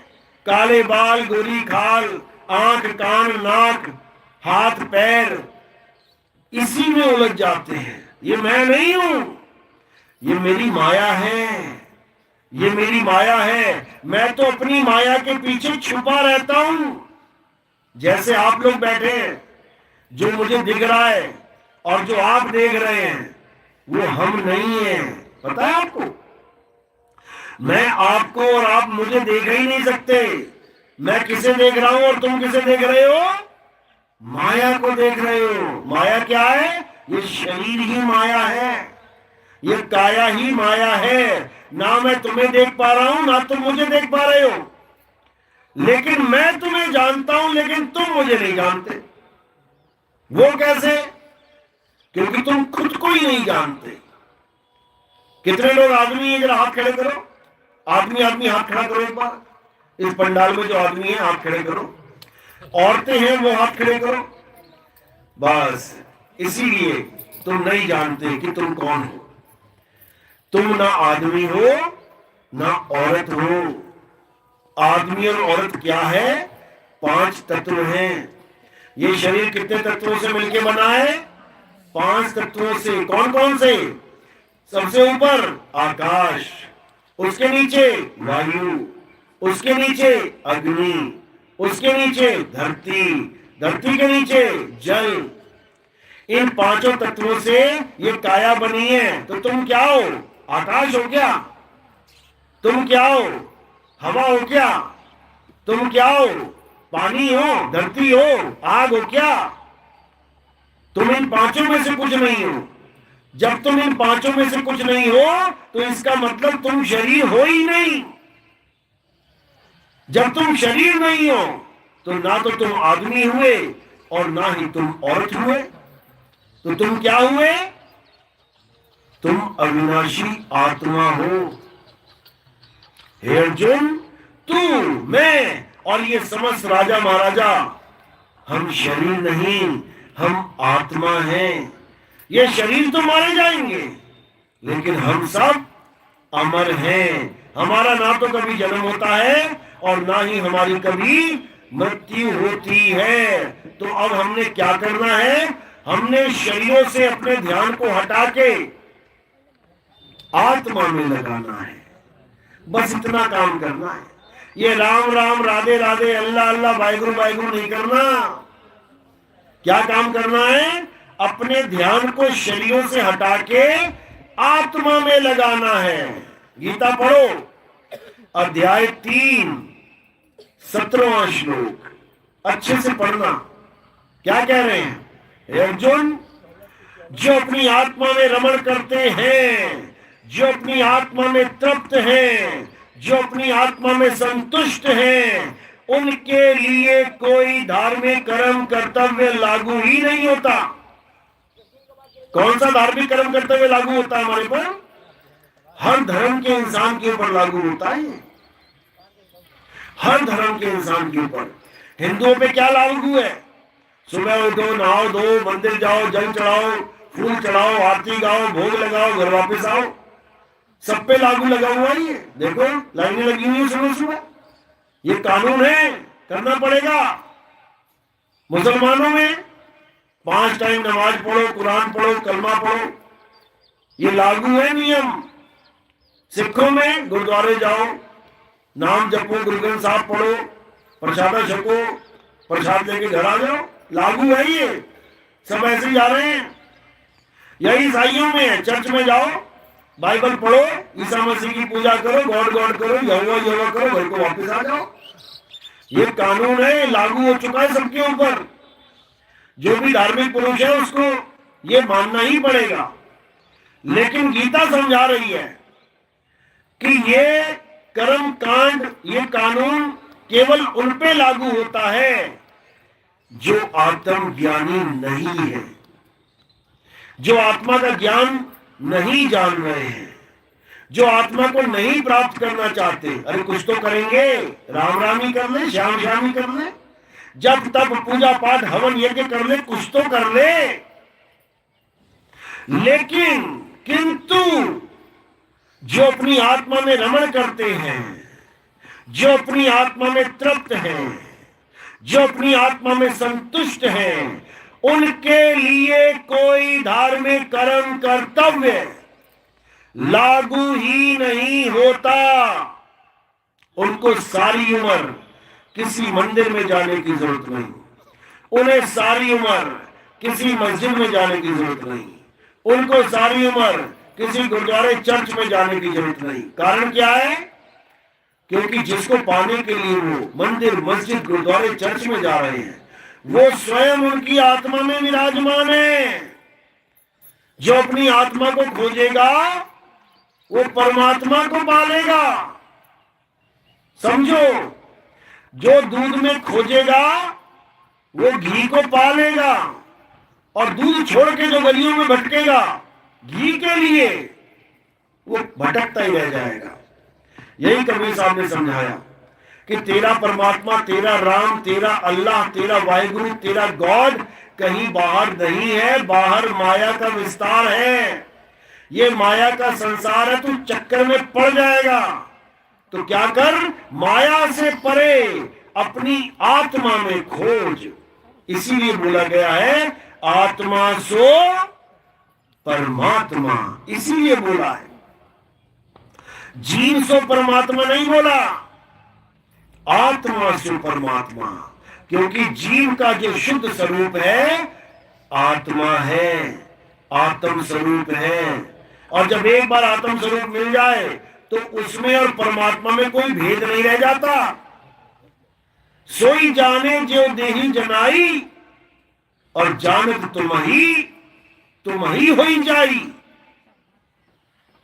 काले बाल, गोरी खाल, आंख, कान, नाक, हाथ, पैर, इसी में उलझ जाते हैं। ये मैं नहीं हूं, ये मेरी माया है, ये मेरी माया है। मैं तो अपनी माया के पीछे छुपा रहता हूं। जैसे आप लोग बैठे हैं, जो मुझे दिख रहा है और जो आप देख रहे हैं, वो हम नहीं है। पता है आपको? मैं आपको और आप मुझे देख ही नहीं सकते। मैं किसे देख रहा हूं और तुम किसे देख रहे हो? माया को देख रहे हो। माया क्या है? ये शरीर ही माया है, ये काया ही माया है। ना मैं तुम्हें देख पा रहा हूं, ना तुम मुझे देख पा रहे हो। लेकिन मैं तुम्हें जानता हूं, लेकिन तुम मुझे नहीं जानते। वो कैसे? क्योंकि तुम खुद को ही नहीं जानते। कितने लोग आदमी हैं? जरा हाथ खड़े करो। आदमी आदमी हाथ खड़ा करो एक बार। इस पंडाल में जो आदमी है हाथ खड़े करो। औरतें हैं वो हाथ खड़े करो। बस इसीलिए तुम नहीं जानते कि तुम कौन हो। तुम ना आदमी हो ना औरत हो। आदमी और औरत क्या है? 5 तत्व हैं। ये शरीर कितने तत्वों से मिलकर बना है? 5 तत्वों से। कौन कौन से? सबसे ऊपर आकाश, उसके नीचे वायु, उसके नीचे अग्नि, उसके नीचे धरती, धरती के नीचे जल। इन 5 तत्वों से ये काया बनी है। तो तुम क्या हो? आकाश हो क्या? तुम क्या हो? हवा हो क्या? तुम क्या हो? पानी हो, धरती हो, आग हो क्या? तुम इन 5 में से कुछ नहीं हो। जब तुम इन 5 में से कुछ नहीं हो, तो इसका मतलब तुम शरीर हो ही नहीं। जब तुम शरीर नहीं हो, तो ना तो तुम आदमी हुए और ना ही तुम औरत हुए। तो तुम क्या हुए? तुम अविनाशी आत्मा हो। हे अर्जुन, तू, मैं और ये समस्त राजा महाराजा, हम शरीर नहीं, हम आत्मा हैं। ये शरीर तो मारे जाएंगे, लेकिन हम सब अमर हैं। हमारा ना तो कभी जन्म होता है और ना ही हमारी कभी मृत्यु होती है। तो अब हमने क्या करना है? हमने शरीरों से अपने ध्यान को हटा के आत्मा में लगाना है। बस इतना काम करना है। ये राम राम, राधे राधे, अल्लाह अल्लाह, वाहिगुरु वाहिगुरु नहीं करना। क्या काम करना है? अपने ध्यान को शरीरों से हटा के आत्मा में लगाना है। गीता पढ़ो, अध्याय 3, 17वां श्लोक अच्छे से पढ़ना। क्या कह रहे हैं? हे अर्जुन, जो अपनी आत्मा में रमण करते हैं, जो अपनी आत्मा में तृप्त हैं, जो अपनी आत्मा में संतुष्ट हैं, उनके लिए कोई धार्मिक कर्म कर्तव्य लागू ही नहीं होता। कौन सा धार्मिक कर्म कर्तव्य लागू होता है हमारे पर? हर धर्म के इंसान के ऊपर लागू होता है। हर धर्म के इंसान के ऊपर। हिंदुओं पे क्या लागू है? सुबह उठो, नहाओ धो, मंदिर जाओ, जल चढ़ाओ, फूल चढ़ाओ, आरती गाओ, भोग लगाओ, घर वापस आओ। सब पे लागू लगा हुआ है। ये देखो लाइनें लगी हुई है सुबह सुबह। ये कानून है, करना पड़ेगा। मुसलमानों में 5 टाइम नमाज पढ़ो, कुरान पढ़ो, कलमा पढ़ो, ये लागू है नियम। सिखों में गुरुद्वारे जाओ, नाम जपो, गुरु ग्रंथ साहब पढ़ो, प्रसादा छको, प्रसाद लेके घर आ जाओ। लागू है ये। सब ऐसे ही जा रहे हैं। यही ईसाइयों में है, चर्च में जाओ, बाइबल पढ़ो, ईसा मसीह की पूजा करो, गॉड गॉड करो, यहोवा यहोवा करो, घर को वापस आ जाओ। ये कानून है, लागू हो चुका है सबके ऊपर। जो भी धार्मिक पुरुष है उसको ये मानना ही पड़ेगा। लेकिन गीता समझा रही है कि ये कर्म कांड, ये कानून केवल उन पे लागू होता है जो आत्मज्ञानी नहीं है, जो आत्मा का ज्ञान नहीं जान रहे हैं, जो आत्मा को नहीं प्राप्त करना चाहते। अरे कुछ तो करेंगे, राम राम ही कर ले, श्याम श्याम ही कर ले, जब तब पूजा पाठ हवन यज्ञ कर ले, कुछ तो कर ले। लेकिन किंतु जो अपनी आत्मा में रमण करते हैं, जो अपनी आत्मा में तृप्त हैं, जो अपनी आत्मा में संतुष्ट हैं, उनके लिए कोई धार्मिक कर्म कर्तव्य लागू ही नहीं होता। उनको सारी उम्र किसी मंदिर में जाने की जरूरत नहीं, उन्हें सारी उम्र किसी मस्जिद में जाने की जरूरत नहीं, उनको सारी उम्र किसी गुरुद्वारे चर्च में जाने की जरूरत नहीं। कारण क्या है? क्योंकि जिसको पाने के लिए वो मंदिर, मस्जिद, गुरुद्वारे, चर्च में जा रहे हैं, वो स्वयं उनकी आत्मा में विराजमान है। जो अपनी आत्मा को खोजेगा वो परमात्मा को पालेगा। समझो, जो दूध में खोजेगा वो घी को पालेगा, और दूध छोड़ के जो गलियों में भटकेगा घी के लिए, वो भटकता ही रह जाएगा। यही कबीर साहब ने समझाया कि तेरा परमात्मा, तेरा राम, तेरा अल्लाह, तेरा वाहिगुरु, तेरा गॉड कहीं बाहर नहीं है, बाहर माया का विस्तार है। ये माया का संसार है, तू चक्कर में पड़ जाएगा। तो क्या कर, माया से परे अपनी आत्मा में खोज। इसीलिए बोला गया है आत्मा सो परमात्मा, इसीलिए बोला है। जीव सो परमात्मा नहीं बोला, आत्मा सो परमात्मा। क्योंकि जीव का जो शुद्ध स्वरूप है आत्मा है, आत्म स्वरूप है। और जब एक बार आत्म स्वरूप मिल जाए तो उसमें और परमात्मा में कोई भेद नहीं रह जाता। सोई जाने जो देही जनाई, और जानत तुम ही होई जाई।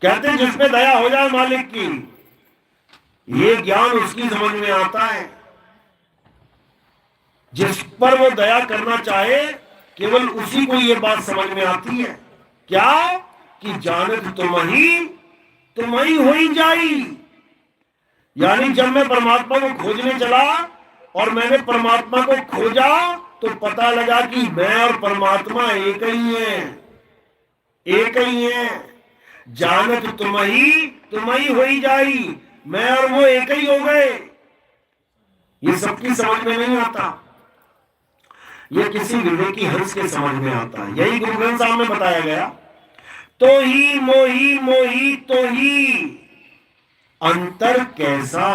कहते हैं जिसपे दया हो जाए मालिक की, ये ज्ञान उसकी समझ में आता है। जिस पर वो दया करना चाहे केवल उसी को ये बात समझ में आती है। क्या? कि जानत तुम ही होई जाई। यानी जब मैं परमात्मा को खोजने चला और मैंने परमात्मा को खोजा तो पता लगा कि मैं और परमात्मा एक ही हैं, एक ही हैं। जानत तुम ही होई जाई, मैं और वो एक ही हो गए। ये सबकी समझ में नहीं आता, ये किसी विवेकी हंस के समझ में आता है। यही गुरु ग्रंथ साहब में बताया गया, तो ही मोही मोही तो ही अंतर कैसा।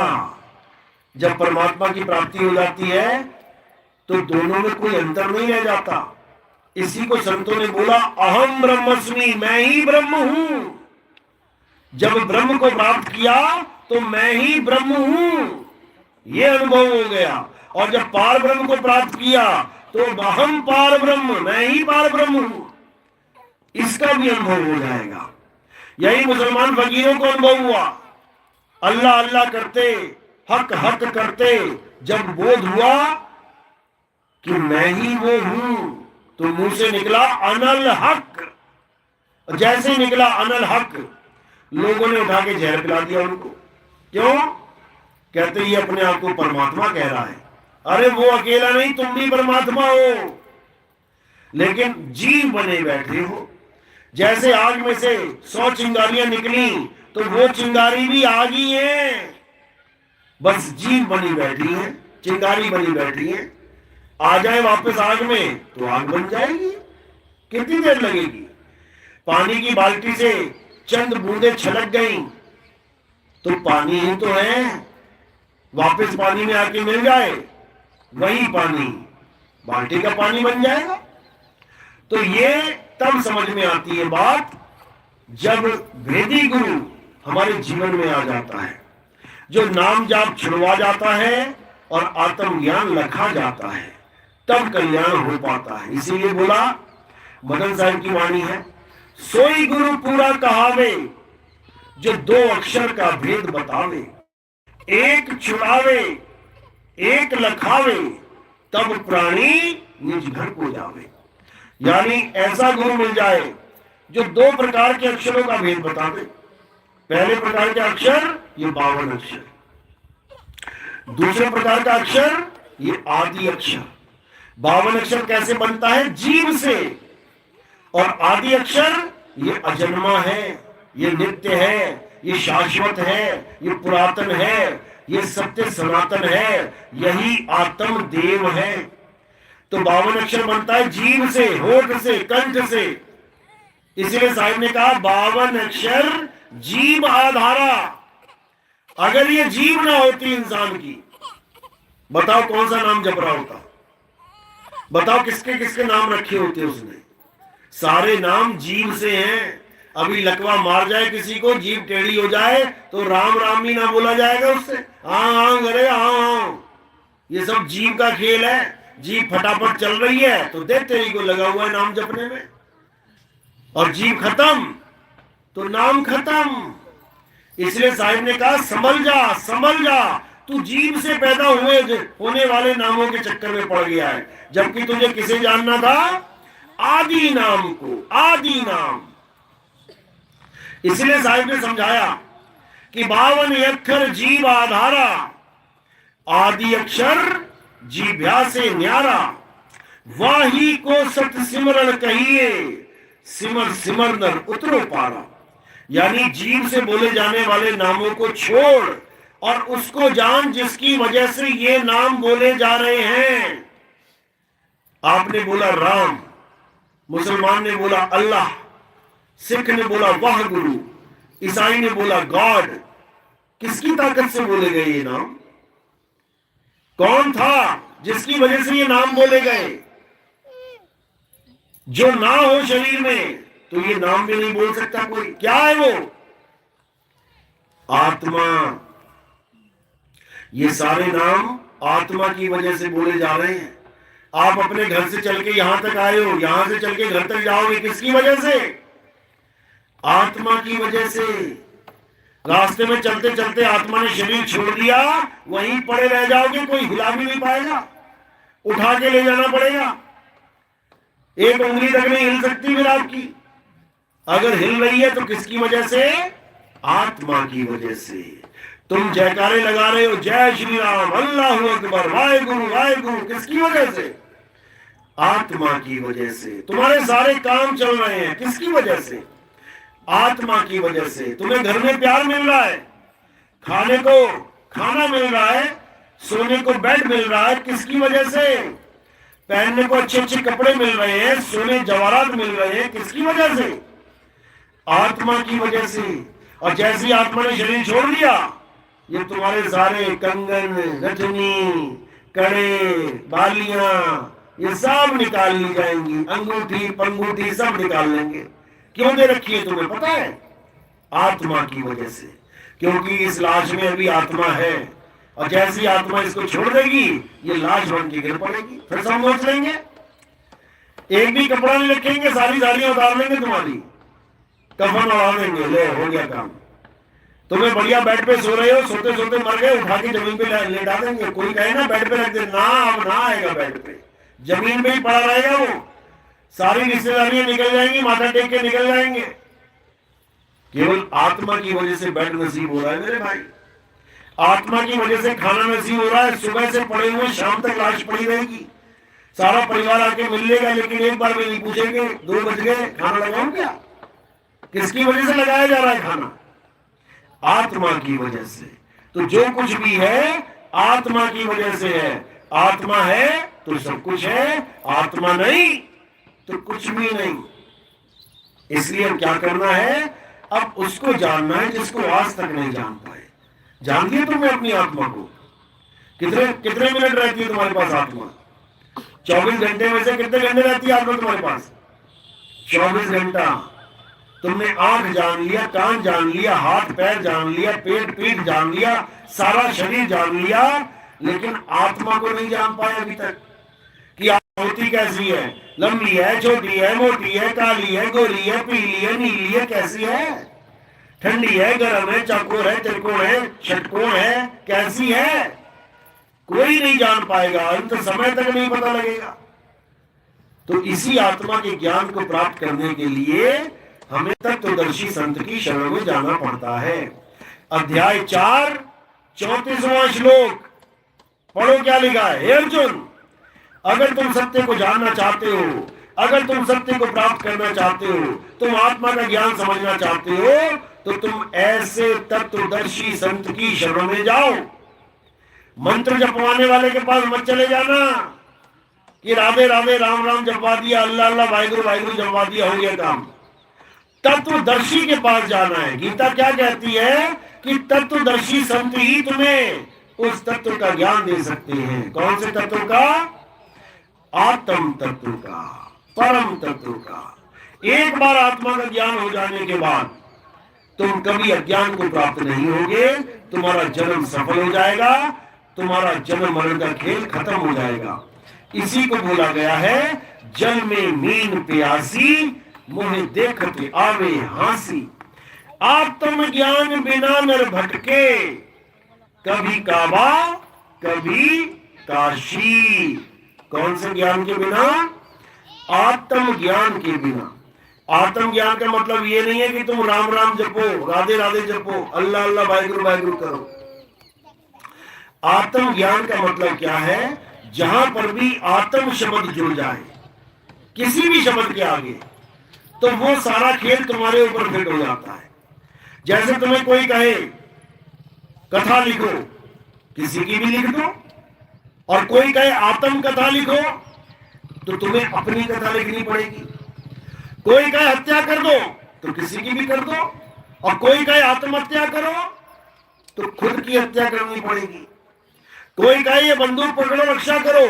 जब परमात्मा की प्राप्ति हो जाती है तो दोनों में कोई अंतर नहीं रह जाता। इसी को संतों ने बोला अहम ब्रह्मस्मि, मैं ही ब्रह्म हूं। जब ब्रह्म को प्राप्त किया तो मैं ही ब्रह्म हूं, यह अनुभव हो गया। और जब पार ब्रह्म को प्राप्त किया तो अहम पार ब्रह्म, मैं ही पार ब्रह्म हूं, इसका भी अनुभव हो जाएगा। यही मुसलमान फकीरों को अनुभव हुआ। अल्लाह अल्लाह करते, हक हक करते, जब बोध हुआ कि मैं ही वो हूं तो मुंह से निकला अनल हक। जैसे निकला अनल हक, लोगों ने उठा के जहर पिला दिया उनको। क्यों? कहते ये अपने आप को परमात्मा कह रहा है। अरे वो अकेला नहीं, तुम भी परमात्मा हो, लेकिन जीव बने बैठे हो। जैसे आग में से 100 चिंगारियां निकली तो वो चिंगारी भी आग ही है, बस जीव बनी बैठी है, चिंगारी बनी बैठी है। आ जाए वापस आग में तो आग बन जाएगी, कितनी देर लगेगी। पानी की बाल्टी से चंद बूंदे छलक गई तो पानी ही तो है, वापस पानी में आके मिल जाए वही पानी बाल्टी का पानी बन जाएगा। तो ये तब समझ में आती है बात जब वेदी गुरु हमारे जीवन में आ जाता है, जो नाम जाप छुड़वा जाता है और आत्मज्ञान लखा जाता है, तब कल्याण हो पाता है। इसीलिए बोला मदन साहब की वाणी है, सोई गुरु पूरा कहावे, जो दो अक्षर का भेद बतावे, एक छुड़ावे एक लखावे, तब प्राणी निज घर को जावे। यानी ऐसा गुरु मिल जाए जो दो प्रकार के अक्षरों का भेद बता दे। पहले प्रकार के अक्षर ये 52 अक्षर, दूसरे प्रकार का अक्षर ये आदि अक्षर। 52 अक्षर कैसे बनता है? जीव से। और आदि अक्षर ये अजन्मा है, ये नित्य है, ये शाश्वत है, ये पुरातन है, ये सत्य सनातन है, यही आत्म देव है। तो 52 अक्षर बनता है जीव से, होठ से, कंठ से। इसलिए साहिब ने कहा 52 अक्षर जीव आधारा। अगर ये जीव ना होती इंसान की, बताओ कौन सा नाम जप रहा होता? बताओ किसके किसके नाम रखे होते उसने? सारे नाम जीव से हैं। अभी लकवा मार जाए किसी को, जीव टेढ़ी हो जाए तो राम राम ही ना बोला जाएगा उससे। हाँ हाँ करे, हाँ हाँ, ये सब जीव का खेल है। जीव फटाफट चल रही है तो देख तेरी को लगा हुआ है नाम जपने में, और जीव खत्म तो नाम खत्म। इसलिए साहिब ने कहा संभल जा, संभल जा, तू जीव से पैदा होने वाले नामों के चक्कर में पड़ गया है, जबकि तुझे किसे जानना था? आदि नाम को, आदि नाम। इसलिए साहिब ने समझाया कि 52 अक्षर जीव आधारा, आदि अक्षर जीभ्या से न्यारा, वाही को सत सिमरण कहिए, सिमर सिमर नर उतरो पारा। यानी जीव से बोले जाने वाले नामों को छोड़ और उसको जान जिसकी वजह से ये नाम बोले जा रहे हैं। आपने बोला राम, मुसलमान ने बोला अल्लाह, सिख ने बोला वाह गुरु, ईसाई ने बोला गॉड। किसकी ताकत से बोले गए ये नाम? कौन था जिसकी वजह से ये नाम बोले गए? जो ना हो शरीर में तो ये नाम भी नहीं बोल सकता कोई। क्या है वो? आत्मा। ये सारे नाम आत्मा की वजह से बोले जा रहे हैं। आप अपने घर से चल के यहां तक आए हो, यहां से चल के घर तक जाओगे, किसकी वजह से? आत्मा की वजह से। रास्ते में चलते चलते आत्मा ने शरीर छोड़ दिया, वहीं पड़े रह जाओगे, कोई हिला भी नहीं पाएगा, उठा के ले जाना पड़ेगा। एक उंगली तक नहीं हिल सकती फिर आपकी। अगर हिल रही है तो किसकी वजह से? आत्मा की वजह से। तुम जयकारे लगा रहे हो, जय श्री राम, अल्लाहू अकबर, वाहेगुरु वाहेगुरु, किसकी वजह से? आत्मा की वजह से। तुम्हारे सारे काम चल रहे हैं, किसकी वजह से? आत्मा की वजह से। तुम्हें घर में प्यार मिल रहा है, खाने को खाना मिल रहा है, सोने को बेड मिल रहा है, किसकी वजह से? पहनने को अच्छे अच्छे कपड़े मिल रहे हैं, सोने जवाहरात मिल रहे हैं, किसकी वजह से? आत्मा की वजह से। और जैसी आत्मा ने शरीर छोड़ दिया, ये तुम्हारे सारे कंगन, नथनी, कड़े, बालियां, ये सब निकाल ली जाएंगी, अंगूठी पंगूठी सब निकाल लेंगे। क्यों दे रखी है तुम्हें पता है? आत्मा की वजह से। क्योंकि इस लाश में अभी आत्मा है, और जैसी आत्मा इसको छोड़ देगी ये लाश बन के गिर पड़ेगी, फिर सब नोच लेंगे, एक भी कपड़ा नहीं रखेंगे, सारी साड़ियां उतार लेंगे, तुम्हारी कफन उड़ा देंगे, ले हो गया काम। तुम्हें बढ़िया बेड पे सो रहे हो, सोते सोते मर गए, उठा के जमीन पे लेटा देंगे। कोई कहे ना बेड पे रख दे, ना अब ना आएगा बेड पे, जमीन पे ही पड़ा रहेगा वो। सारी रिश्तेदारियां निकल जाएंगी, माथा टेक के निकल जाएंगे। केवल आत्मा की वजह से बेड नसीब हो रहा है मेरे भाई, आत्मा की वजह से खाना नसीब हो रहा है। सुबह से पड़े हुए शाम तक लाश पड़ी रहेगी, सारा परिवार आके मिल लेगा, लेकिन एक बार भी नहीं पूछेंगे 2 बज गए खाना लगाऊं क्या? किसकी वजह से लगाया जा रहा है खाना? आत्मा की वजह से। तो जो कुछ भी है आत्मा की वजह से है। आत्मा है तो सब कुछ है, आत्मा नहीं तो कुछ भी नहीं। इसलिए क्या करना है? अब उसको जानना है जिसको आज तक नहीं जान पाए। जान लिया तुमने अपनी आत्मा को? कितने कितने मिनट रहती है तुम्हारे पास आत्मा? 24 घंटे में से कितने घंटे रहती है आत्मा तुम्हारे पास? 24 घंटा। तुमने आंख जान लिया, कान जान लिया, हाथ पैर जान लिया, पेट पीठ जान लिया, सारा शरीर जान लिया, लेकिन आत्मा को नहीं जान पाए अभी तक कि होती कैसी है, लंबी है, छोटी है, मोटी है, काली है, गोरी है, पीली है, नीली है, कैसी है, ठंडी है, गर्म है, चौकोर है, त्रिकोण है, षटकोण है, कैसी है, कोई नहीं जान पाएगा, अंत समय तक नहीं पता लगेगा। तो इसी आत्मा के ज्ञान को प्राप्त करने के लिए हमें तत्वदर्शी संत की शरण में जाना पड़ता है। अध्याय 4 34वां श्लोक पढ़ो, क्या लिखा है। हे अर्जुन, अगर तुम सत्य को जानना चाहते हो, अगर तुम सत्य को प्राप्त करना चाहते हो, तुम आत्मा का ज्ञान समझना चाहते हो, तो तुम ऐसे तत्वदर्शी संत की शरण में जाओ। मंत्र जपवाने वाले के पास मत चले जाना कि राधे राधे राम राम जपवा दिया, अल्लाह अल्लाह वाहिगुरु वाहिगुरु जपवा दिया, हो गया काम। तत्वदर्शी के पास जाना है। गीता क्या कहती है कि तत्वदर्शी संत ही तुम्हें उस तत्व का ज्ञान दे सकते हैं। कौन से तत्व का? आत्म तत्व का, परम तत्व का। एक बार आत्मा का ज्ञान हो जाने के बाद तुम कभी अज्ञान को प्राप्त नहीं होगे, तुम्हारा जन्म सफल हो जाएगा, तुम्हारा जन्म मरण का खेल खत्म हो जाएगा। इसी को बोला गया है, जल में मीन प्यासी, मुझे देखते आवे हांसी। आत्म ज्ञान बिना नर भटके, कभी काबा कभी काशी। कौन से ज्ञान के बिना? आत्म ज्ञान के बिना। आत्म ज्ञान का मतलब ये नहीं है कि तुम राम राम जपो, राधे राधे जपो, अल्लाह अल्लाह वाहिगुरु वाहिगुरु करो। आत्म ज्ञान का मतलब क्या है? जहां पर भी आत्म शब्द जुड़ जाए किसी भी शब्द के आगे, तो वो सारा खेल तुम्हारे ऊपर फिट हो जाता है। जैसे तुम्हें कोई कहे कथा लिखो, किसी की भी लिख दो, और कोई कहे आत्म कथा लिखो, तो तुम्हें अपनी कथा लिखनी पड़ेगी। कोई कहे हत्या कर दो, तो किसी की भी कर दो, और कोई कहे आत्महत्या करो, तो खुद की हत्या करनी पड़ेगी। कोई कहे ये बंदूक पकड़ो रक्षा करो,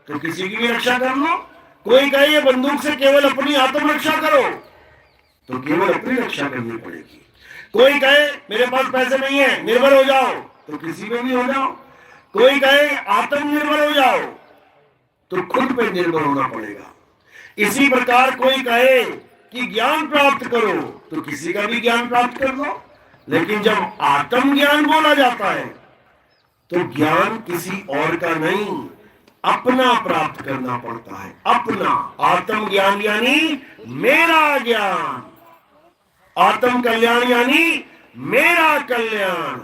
तो किसी की भी रक्षा कर लो। कोई कहे ये बंदूक से केवल अपनी आत्मरक्षा करो, तो केवल अपनी रक्षा करनी पड़ेगी। कोई कहे मेरे पास पैसे नहीं है, निर्भर हो जाओ, तो किसी पे भी हो जाओ। कोई कहे आत्मनिर्भर हो जाओ, तो खुद पे निर्भर होना पड़ेगा। इसी प्रकार कोई कहे कि ज्ञान प्राप्त करो, तो किसी का भी ज्ञान प्राप्त कर लो। लेकिन जब आत्म ज्ञान बोला जाता है, तो ज्ञान किसी और का नहीं, अपना प्राप्त करना पड़ता है। अपना आत्म ज्ञान यानी मेरा ज्ञान, आत्म कल्याण यानी मेरा कल्याण,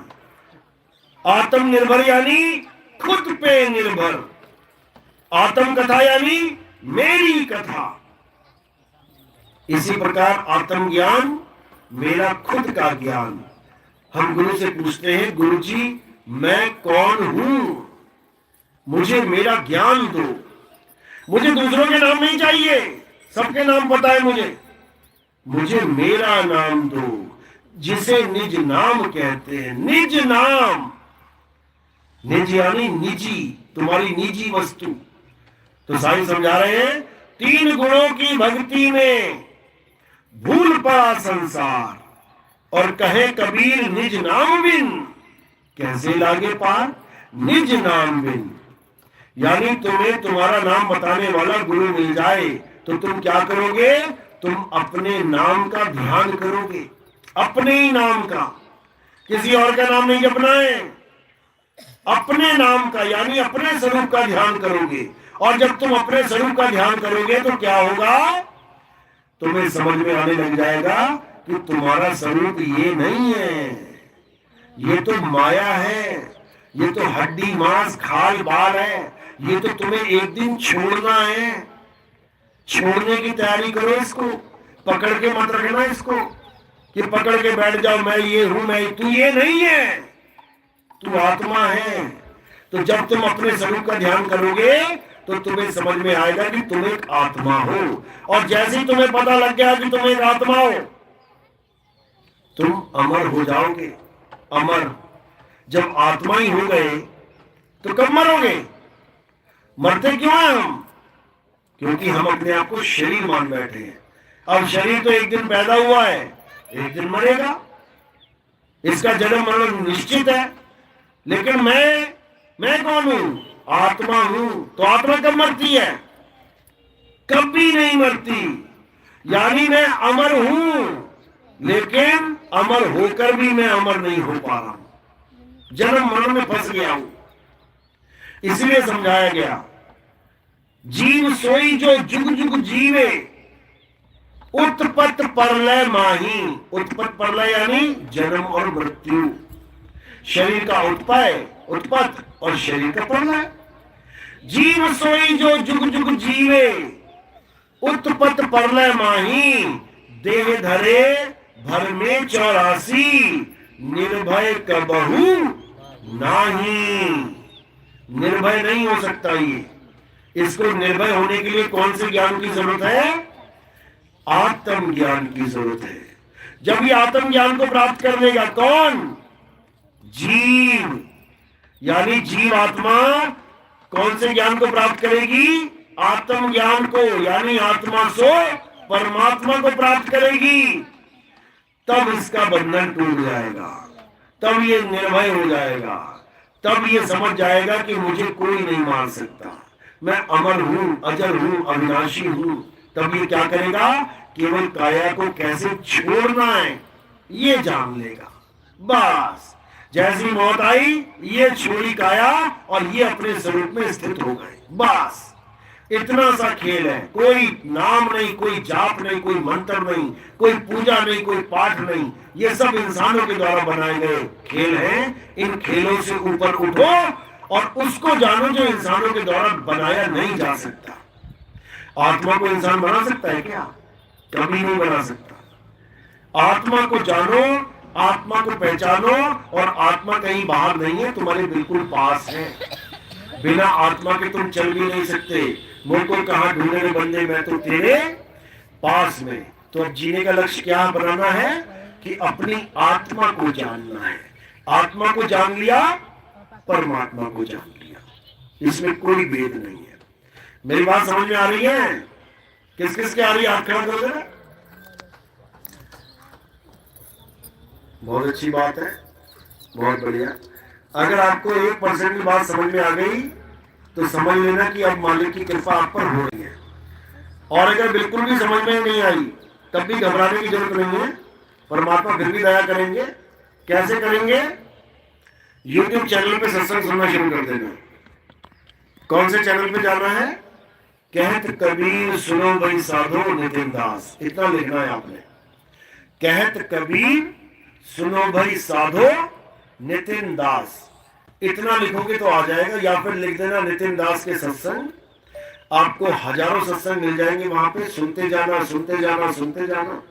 आत्मनिर्भर यानी खुद पे निर्भर, आत्म कथा यानी मेरी कथा। इसी प्रकार आत्म ज्ञान मेरा खुद का ज्ञान। हम गुरु से पूछते हैं, गुरु जी मैं कौन हूं, मुझे मेरा ज्ञान दो। मुझे दूसरों के नाम नहीं चाहिए, सबके नाम पता है मुझे मेरा नाम दो, जिसे निज नाम कहते हैं। निज नाम, निज यानी निजी, तुम्हारी निजी वस्तु। तो साईं समझा रहे हैं, 3 गुणों की भक्ति में भूल पड़ा संसार, और कहे कबीर निज नाम बिन कैसे लागे पार। निज नाम बिन यानी तुम्हें तुम्हारा नाम बताने वाला गुरु मिल जाए, तो तुम क्या करोगे? तुम अपने नाम का ध्यान करोगे, अपने ही नाम का, किसी और का नाम नहीं जपना है। अपने नाम का यानी अपने स्वरूप का ध्यान करोगे। और जब तुम अपने स्वरूप का ध्यान करोगे तो क्या होगा? तुम्हें समझ में आने लग जाएगा कि तुम्हारा स्वरूप ये नहीं है, ये तो माया है, ये तो हड्डी मांस खाल बाल है, ये तो तुम्हें एक दिन छोड़ना है। छोड़ने की तैयारी करो, इसको पकड़ के मत रखना इसको कि पकड़ के बैठ जाओ मैं ये हूं, मैं तू ये नहीं है, तू आत्मा है। तो जब तुम अपने स्वरूप का ध्यान करोगे तो तुम्हें समझ में आएगा कि तुम एक आत्मा हो। और जैसे ही तुम्हें पता लग गया कि तुम एक आत्मा हो, तुम अमर हो जाओगे। अमर जब आत्मा ही हो गए तो कब मरोगे? मरते क्यों हैं हम? क्योंकि हम अपने आप को शरीर मान बैठे हैं। अब शरीर तो एक दिन पैदा हुआ है, एक दिन मरेगा, इसका जन्म मरण निश्चित है। लेकिन मैं कौन हूं? आत्मा हूं। तो आत्मा कब मरती है? कभी नहीं मरती। यानी मैं अमर हूं, लेकिन अमर होकर भी मैं अमर नहीं हो पा रहा हूं, जन्म मरण में फंस गया हूं। इसलिए समझाया गया, जीव सोई जो जुग जुग जीवे, उत्पत्त परलय माही। उत्पत्त परलय यानी जन्म और मृत्यु, शरीर का उत्पत्त और शरीर का प्रलय। जीव सोई जो जुग जुग जीवे, उत्पत्त परलय माही। देह धरे भर में 84, निर्भय कबहू नाही। निर्भय नहीं हो सकता ये। इसको निर्भय होने के लिए कौन से ज्ञान की जरूरत है? आत्म ज्ञान की जरूरत है। जब ये आत्म ज्ञान को प्राप्त कर लेगा कौन? जीव। यानी जीव आत्मा कौन से ज्ञान को प्राप्त करेगी? आत्म ज्ञान को। यानी आत्मा सो परमात्मा को प्राप्त करेगी। तब इसका बंधन टूट जाएगा, तब ये निर्भय हो जाएगा, तब ये समझ जाएगा कि मुझे कोई नहीं मार सकता, मैं अमर हूं, अजर हूं, अविनाशी हूं। तब ये क्या करेगा? केवल काया को कैसे छोड़ना है ये जान लेगा। बस जैसी मौत आई, ये छोड़ी काया और ये अपने स्वरूप में स्थित हो गए। बस इतना सा खेल है। कोई नाम नहीं, कोई जाप नहीं, कोई मंत्र नहीं, कोई पूजा नहीं, कोई पाठ नहीं। ये सब इंसानों के द्वारा बनाए गए खेल हैं। इन खेलों से ऊपर उठो और उसको जानो जो इंसानों के द्वारा बनाया नहीं जा सकता। आत्मा को इंसान बना सकता है क्या? कभी नहीं बना सकता। आत्मा को जानो, आत्मा को पहचानो, और आत्मा कहीं बाहर नहीं है, तुम्हारे बिल्कुल पास है। बिना आत्मा के तुम चल भी नहीं सकते। मुझको कहां ढूंढे रे बंदे, मैं तो तेरे पास में। तो अब जीने का लक्ष्य क्या बनाना है? कि अपनी आत्मा को जानना है। आत्मा को जान लिया, परमात्मा को जान लिया, इसमें कोई भेद नहीं है। मेरी बात समझ में आ रही है? किस किस के आ रही है? हाथ खड़ा कर देना। बहुत अच्छी बात है, बहुत बढ़िया। अगर आपको 1% की बात समझ में आ गई तो समझ लेना कि अब मालिक की कृपा आप पर हो रही है। और अगर बिल्कुल भी समझ में नहीं आई तब भी घबराने की जरूरत नहीं है। परमात्मा फिर भी दया करेंगे। कैसे करेंगे? YouTube चैनल पे सत्संग सुनना शुरू कर देना। कौन से चैनल पे जाना है? कहत कबीर सुनो भाई साधो नितिन दास, इतना लिखना है आपने। कहत कबीर सुनो भाई साधो नितिन दास, इतना लिखोगे तो आ जाएगा। या फिर लिख देना नितिन दास के सत्संग। आपको हजारों सत्संग मिल जाएंगे वहां पे। सुनते जाना, सुनते जाना, सुनते जाना।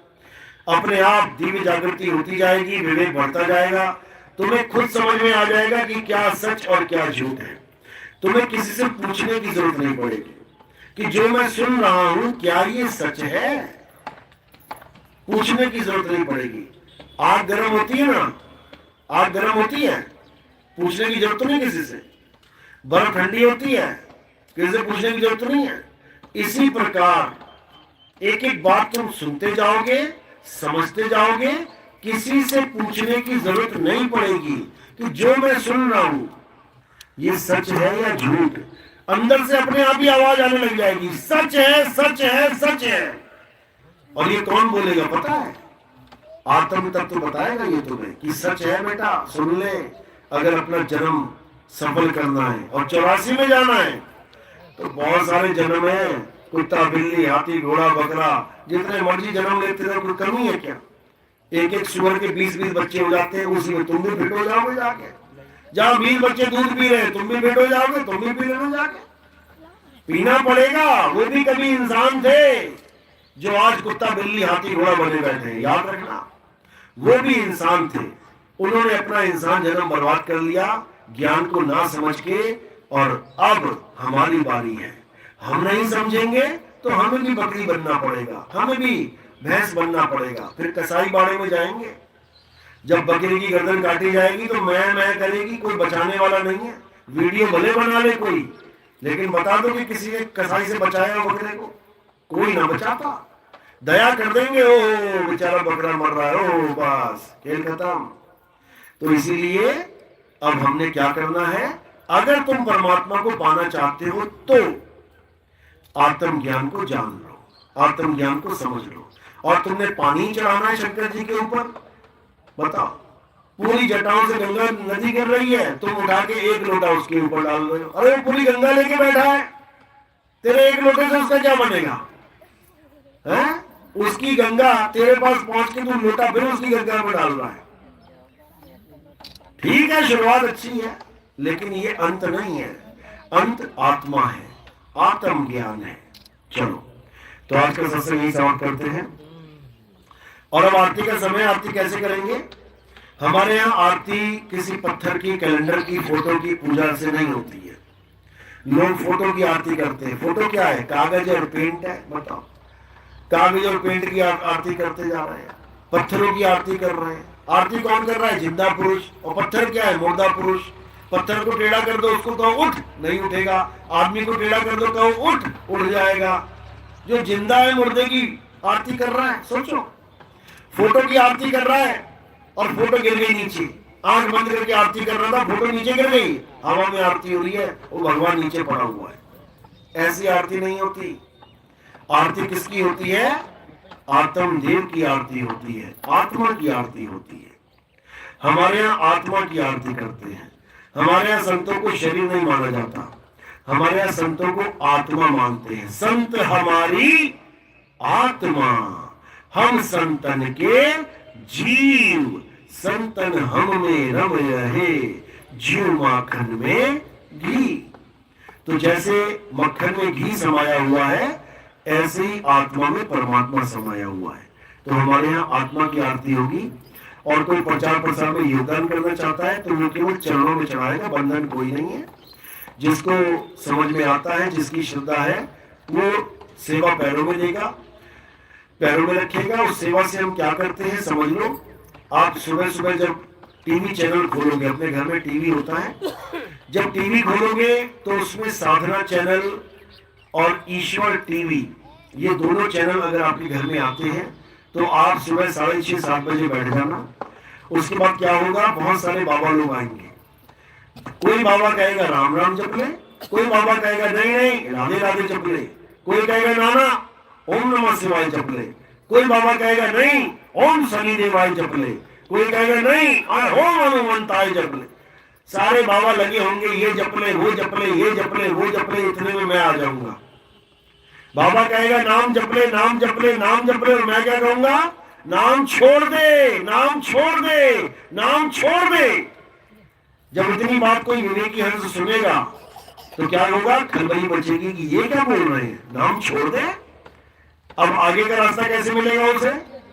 अपने आप दिव्य जागृति होती जाएगी, विवेक बढ़ता जाएगा। तुम्हें खुद समझ में आ जाएगा कि क्या सच और क्या झूठ है। तुम्हें किसी से पूछने की जरूरत नहीं पड़ेगी कि जो मैं सुन रहा हूं क्या ये सच है। पूछने की जरूरत नहीं पड़ेगी। आग गर्म होती है ना, आग गर्म होती है, पूछने की जरूरत नहीं किसी से। बर्फ ठंडी होती है, किसी से पूछने की जरूरत नहीं है। इसी प्रकार एक एक बात तुम सुनते जाओगे, समझते जाओगे, किसी से पूछने की जरूरत नहीं पड़ेगी कि जो मैं सुन रहा हूं ये सच है या झूठ। अंदर से अपने आप ही आवाज आने लग जाएगी, सच है, सच है, सच है। और ये कौन बोलेगा पता है? आत्म तत्व बताएगा ये तुम्हें कि सच है बेटा, सुन ले। अगर अपना जन्म सफल करना है और 84 में जाना है तो बहुत सारे जन्म है। कुत्ता, बिल्ली, हाथी, घोड़ा, बकरा, जितने मर्जी जन्म लेते रहो, कोई कमी है क्या? एक एक सुअर के 20-20 बच्चे हो जाते हैं, उसी में तुम भी फिट हो जाओगे जाके। जहां 20 बच्चे दूध पी रहे हैं तुम भी फिट हो जाओगे, तुम भी पी लेना जाके। पीना पड़ेगा। वो भी कभी इंसान थे जो आज कुत्ता, बिल्ली, हाथी, घोड़ा बने बैठे हैं, याद रखना। वो भी इंसान थे, उन्होंने अपना इंसान जन्म बर्बाद कर लिया ज्ञान को ना समझ के। और अब हमारी बारी है। हम नहीं समझेंगे तो हमें भी बकरी बनना पड़ेगा, हमें भी भैंस बनना पड़ेगा। फिर कसाई बाड़े में जाएंगे। जब बकरी की गर्दन काटी जाएगी तो मैं करेगी, कोई बचाने वाला नहीं है। वीडियो भले बना ले कोई, लेकिन बता दो कि किसी ने कसाई से बचाया बकरे को, कोई ना बचाता। दया कर देंगे, ओ बेचारा बकरा मर रहा है, ओ बस खेल खत्म। तो इसीलिए अब हमने क्या करना है? अगर तुम परमात्मा को पाना चाहते हो तो आत्मज्ञान को जान लो, आत्मज्ञान को समझ लो। और तुमने पानी चढ़ाना है शंकर जी के ऊपर, बताओ, पूरी जटाओं से गंगा नदी कर रही है, तुम उठा के एक लोटा उसके ऊपर डाल रहे हो। अरे पूरी गंगा लेके बैठा है, तेरे एक लोटे से उसका क्या बनेगा? है उसकी गंगा तेरे पास पहुंच के तू लोटा फिर उसकी गंगा में डाल रहा है। ठीक है, शुरुआत अच्छी है, लेकिन ये अंत नहीं है। अंत आत्मा है, आत्मज्ञान है। चलो, तो आज का सत्संग यही समाप्त करते हैं। और अब आरती का समय। आरती कैसे करेंगे? हमारे यहाँ आरती किसी पत्थर की, कैलेंडर की, फोटो की पूजा से नहीं होती है। लोग फोटो की आरती करते हैं। फोटो क्या है? कागज और पेंट है। बताओ, कागज और पेंट की आरती करते जा रहे हैं, पत्थरों की आरती कर रहे हैं। आरती कौन कर रहा है? जिंदा पुरुष। और पत्थर क्या है? मुर्दा पुरुष। पत्थर को टेढ़ा कर दो, उसको कहो उठ, नहीं उठेगा। आदमी को टेढ़ा कर दो, कहो उठ, उठ जाएगा। जो जिंदा है मुर्दे की आरती कर रहा है। सोचो, फोटो की आरती कर रहा है और फोटो गिर गई नीचे। आंख बंद करके आरती कर रहा था, फोटो नीचे गिर गई, हवा में आरती हो रही है, वो भगवान नीचे पड़ा हुआ है। ऐसी आरती नहीं होती। आरती किसकी होती है? आत्मदेव की आरती होती है, आत्मा की आरती होती है। हमारे यहाँ आत्मा की आरती करते हैं। हमारे यहाँ संतों को शरीर नहीं माना जाता, हमारे यहाँ संतों को आत्मा मानते हैं। संत हमारी आत्मा, हम संतन के जीव, संतन हम में रम रहे, जीव माखन में घी। तो जैसे मक्खन में घी समाया हुआ है, ऐसे ही आत्मा में परमात्मा समाया हुआ है। तो हमारे यहाँ आत्मा की आरती होगी। और कोई प्रचार प्रसार में योगदान करना चाहता है तो वो केवल चरणों में चढ़ाएगा, बंधन कोई नहीं है। जिसको समझ में आता है, जिसकी श्रद्धा है, वो सेवा पैरों में देगा, पैरों में रखेगा। उस सेवा से हम क्या करते हैं समझ लो। आप सुबह सुबह जब टीवी चैनल खोलोगे, अपने घर में टीवी होता है, जब टीवी खोलोगे तो उसमें साधना चैनल और ईश्वर टीवी, ये दोनों चैनल अगर आपके घर में आते हैं तो आप सुबह 6:30-7 बजे बैठ जाना। उसके बाद क्या होगा? बहुत सारे बाबा लोग आएंगे। कोई बाबा कहेगा राम राम जप ले, कोई बाबा कहेगा नहीं नहीं राधे राधे जप ले, कोई कहेगा नाना ओम नमः शिवाय जप ले, कोई बाबा कहेगा नहीं ओम शनि देवाय जप ले, कोई कहेगा नहीं ओम हनुमंताय जप ले। सारे बाबा लगे होंगे, ये जप ले, वो जप ले, ये जप ले, वो जप ले, इतने में मैं आ जाऊंगा। बाबा कहेगा नाम जप ले, नाम जप ले, नाम जप ले, और मैं क्या कहूंगा? नाम छोड़ दे, नाम छोड़ दे, नाम छोड़ दे। जब इतनी बात कोई विवेकी हंस सुनेगा तो क्या होगा? खलबली मचेगी कि ये क्या बोल रहे हैं, नाम छोड़ दे। अब आगे का रास्ता कैसे मिलेगा उसे?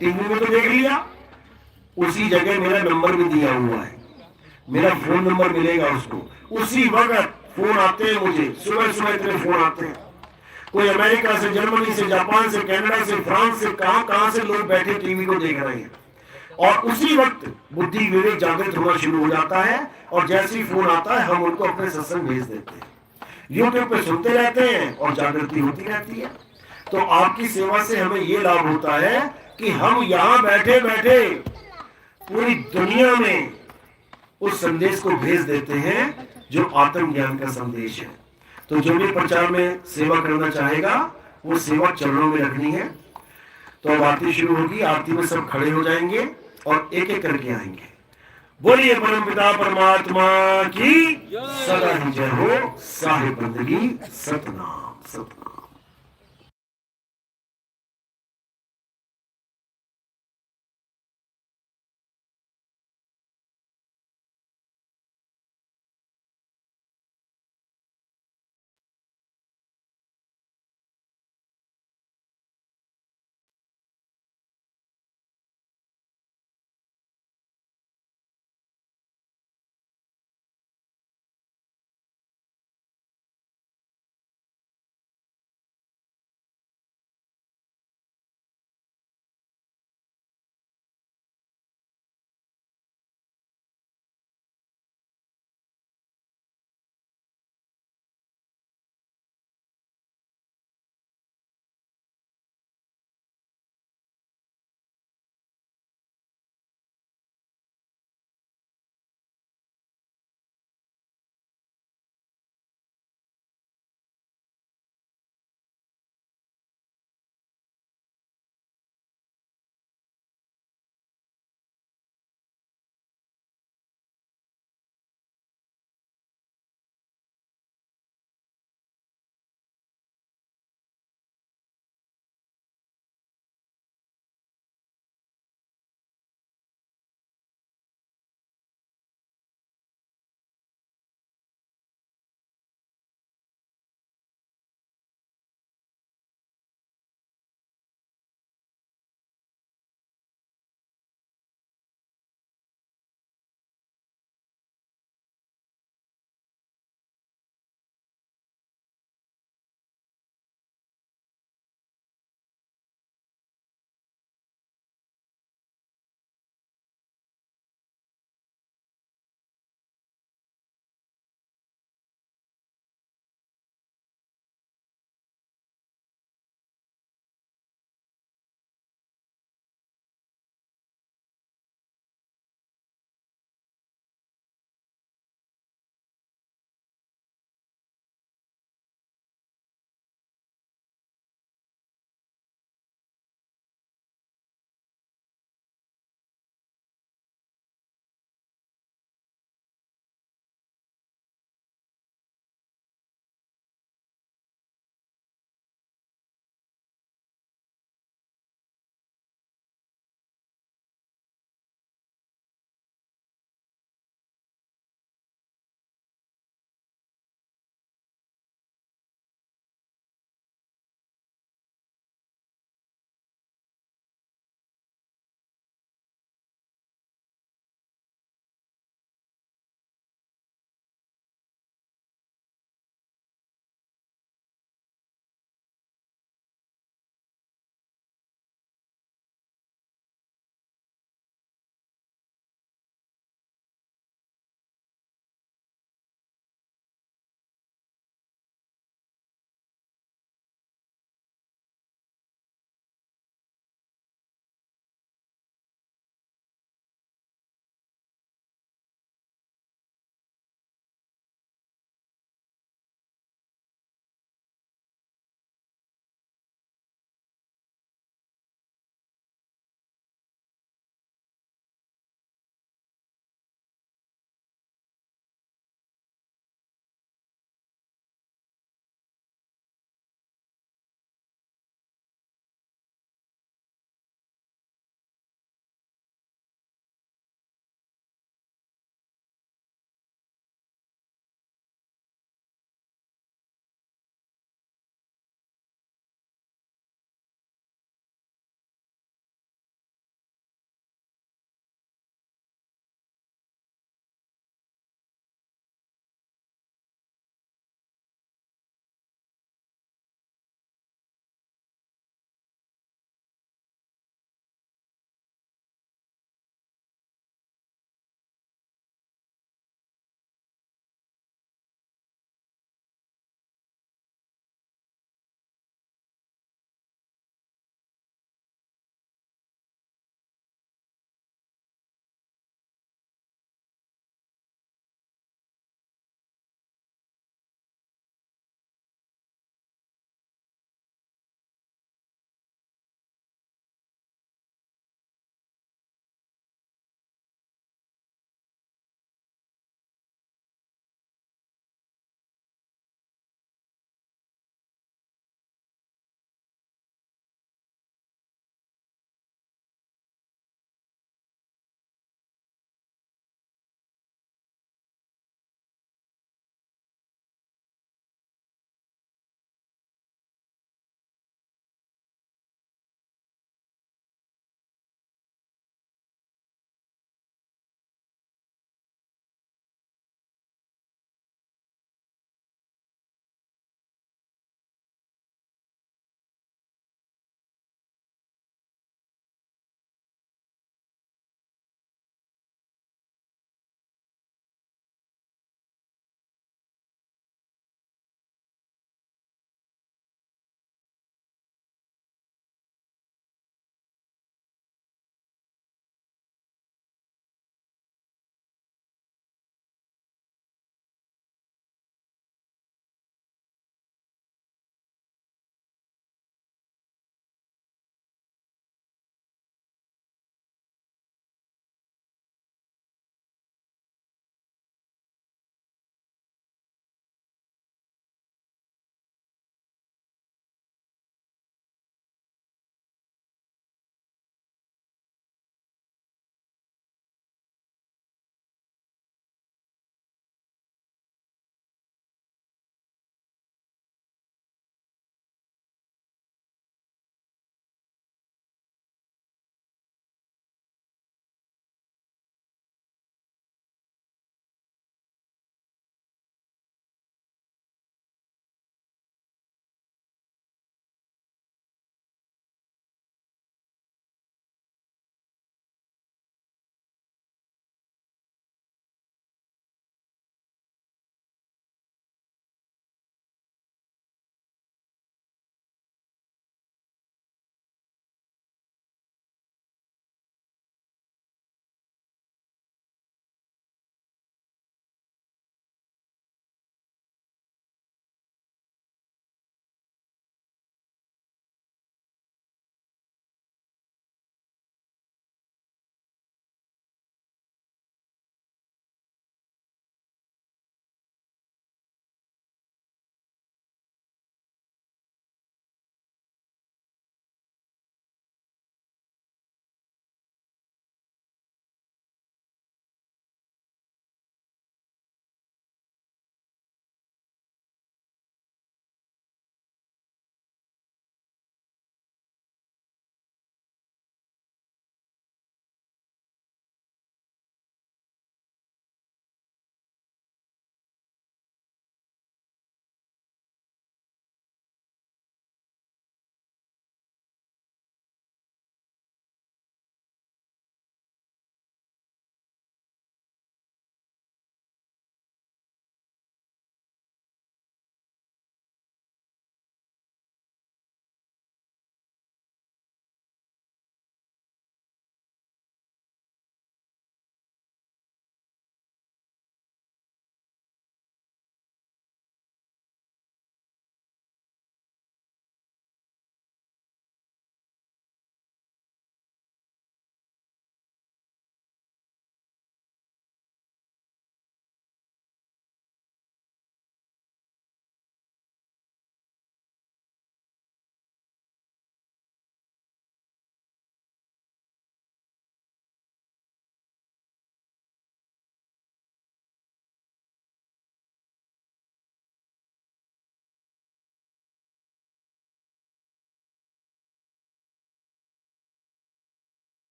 टीवी में तो देख लिया। उसी जगह मेरा नंबर भी दिया हुआ है, मेरा फोन नंबर मिलेगा उसको। उसी वक्त फोन आते हैं मुझे, सुबह सुबह इतने फोन आते हैं। कोई अमेरिका से, जर्मनी से, जापान से, कनाडा से, फ्रांस से, कहां से लोग बैठे टीवी को देख रहे हैं। और उसी वक्त बुद्धि विवेक जागृत होना शुरू हो जाता है, और जैसे ही फोन आता है हम उनको अपने सत्संग भेज देते हैं। यूट्यूब पे सुनते रहते हैं और जागृति होती रहती है। तो आपकी सेवा से हमें ये लाभ होता है कि हम यहां बैठे बैठे पूरी दुनिया में उस संदेश को भेज देते हैं जो आत्मज्ञान का संदेश है। तो जो भी प्रचार में सेवा करना चाहेगा वो सेवा चरणों में रखनी है। तो अब आरती शुरू होगी। आरती में सब खड़े हो जाएंगे और एक एक करके आएंगे। बोलिए परमपिता परमात्मा की सदा ही जय हो। साहिब बंदगी सतनाम सतनाम।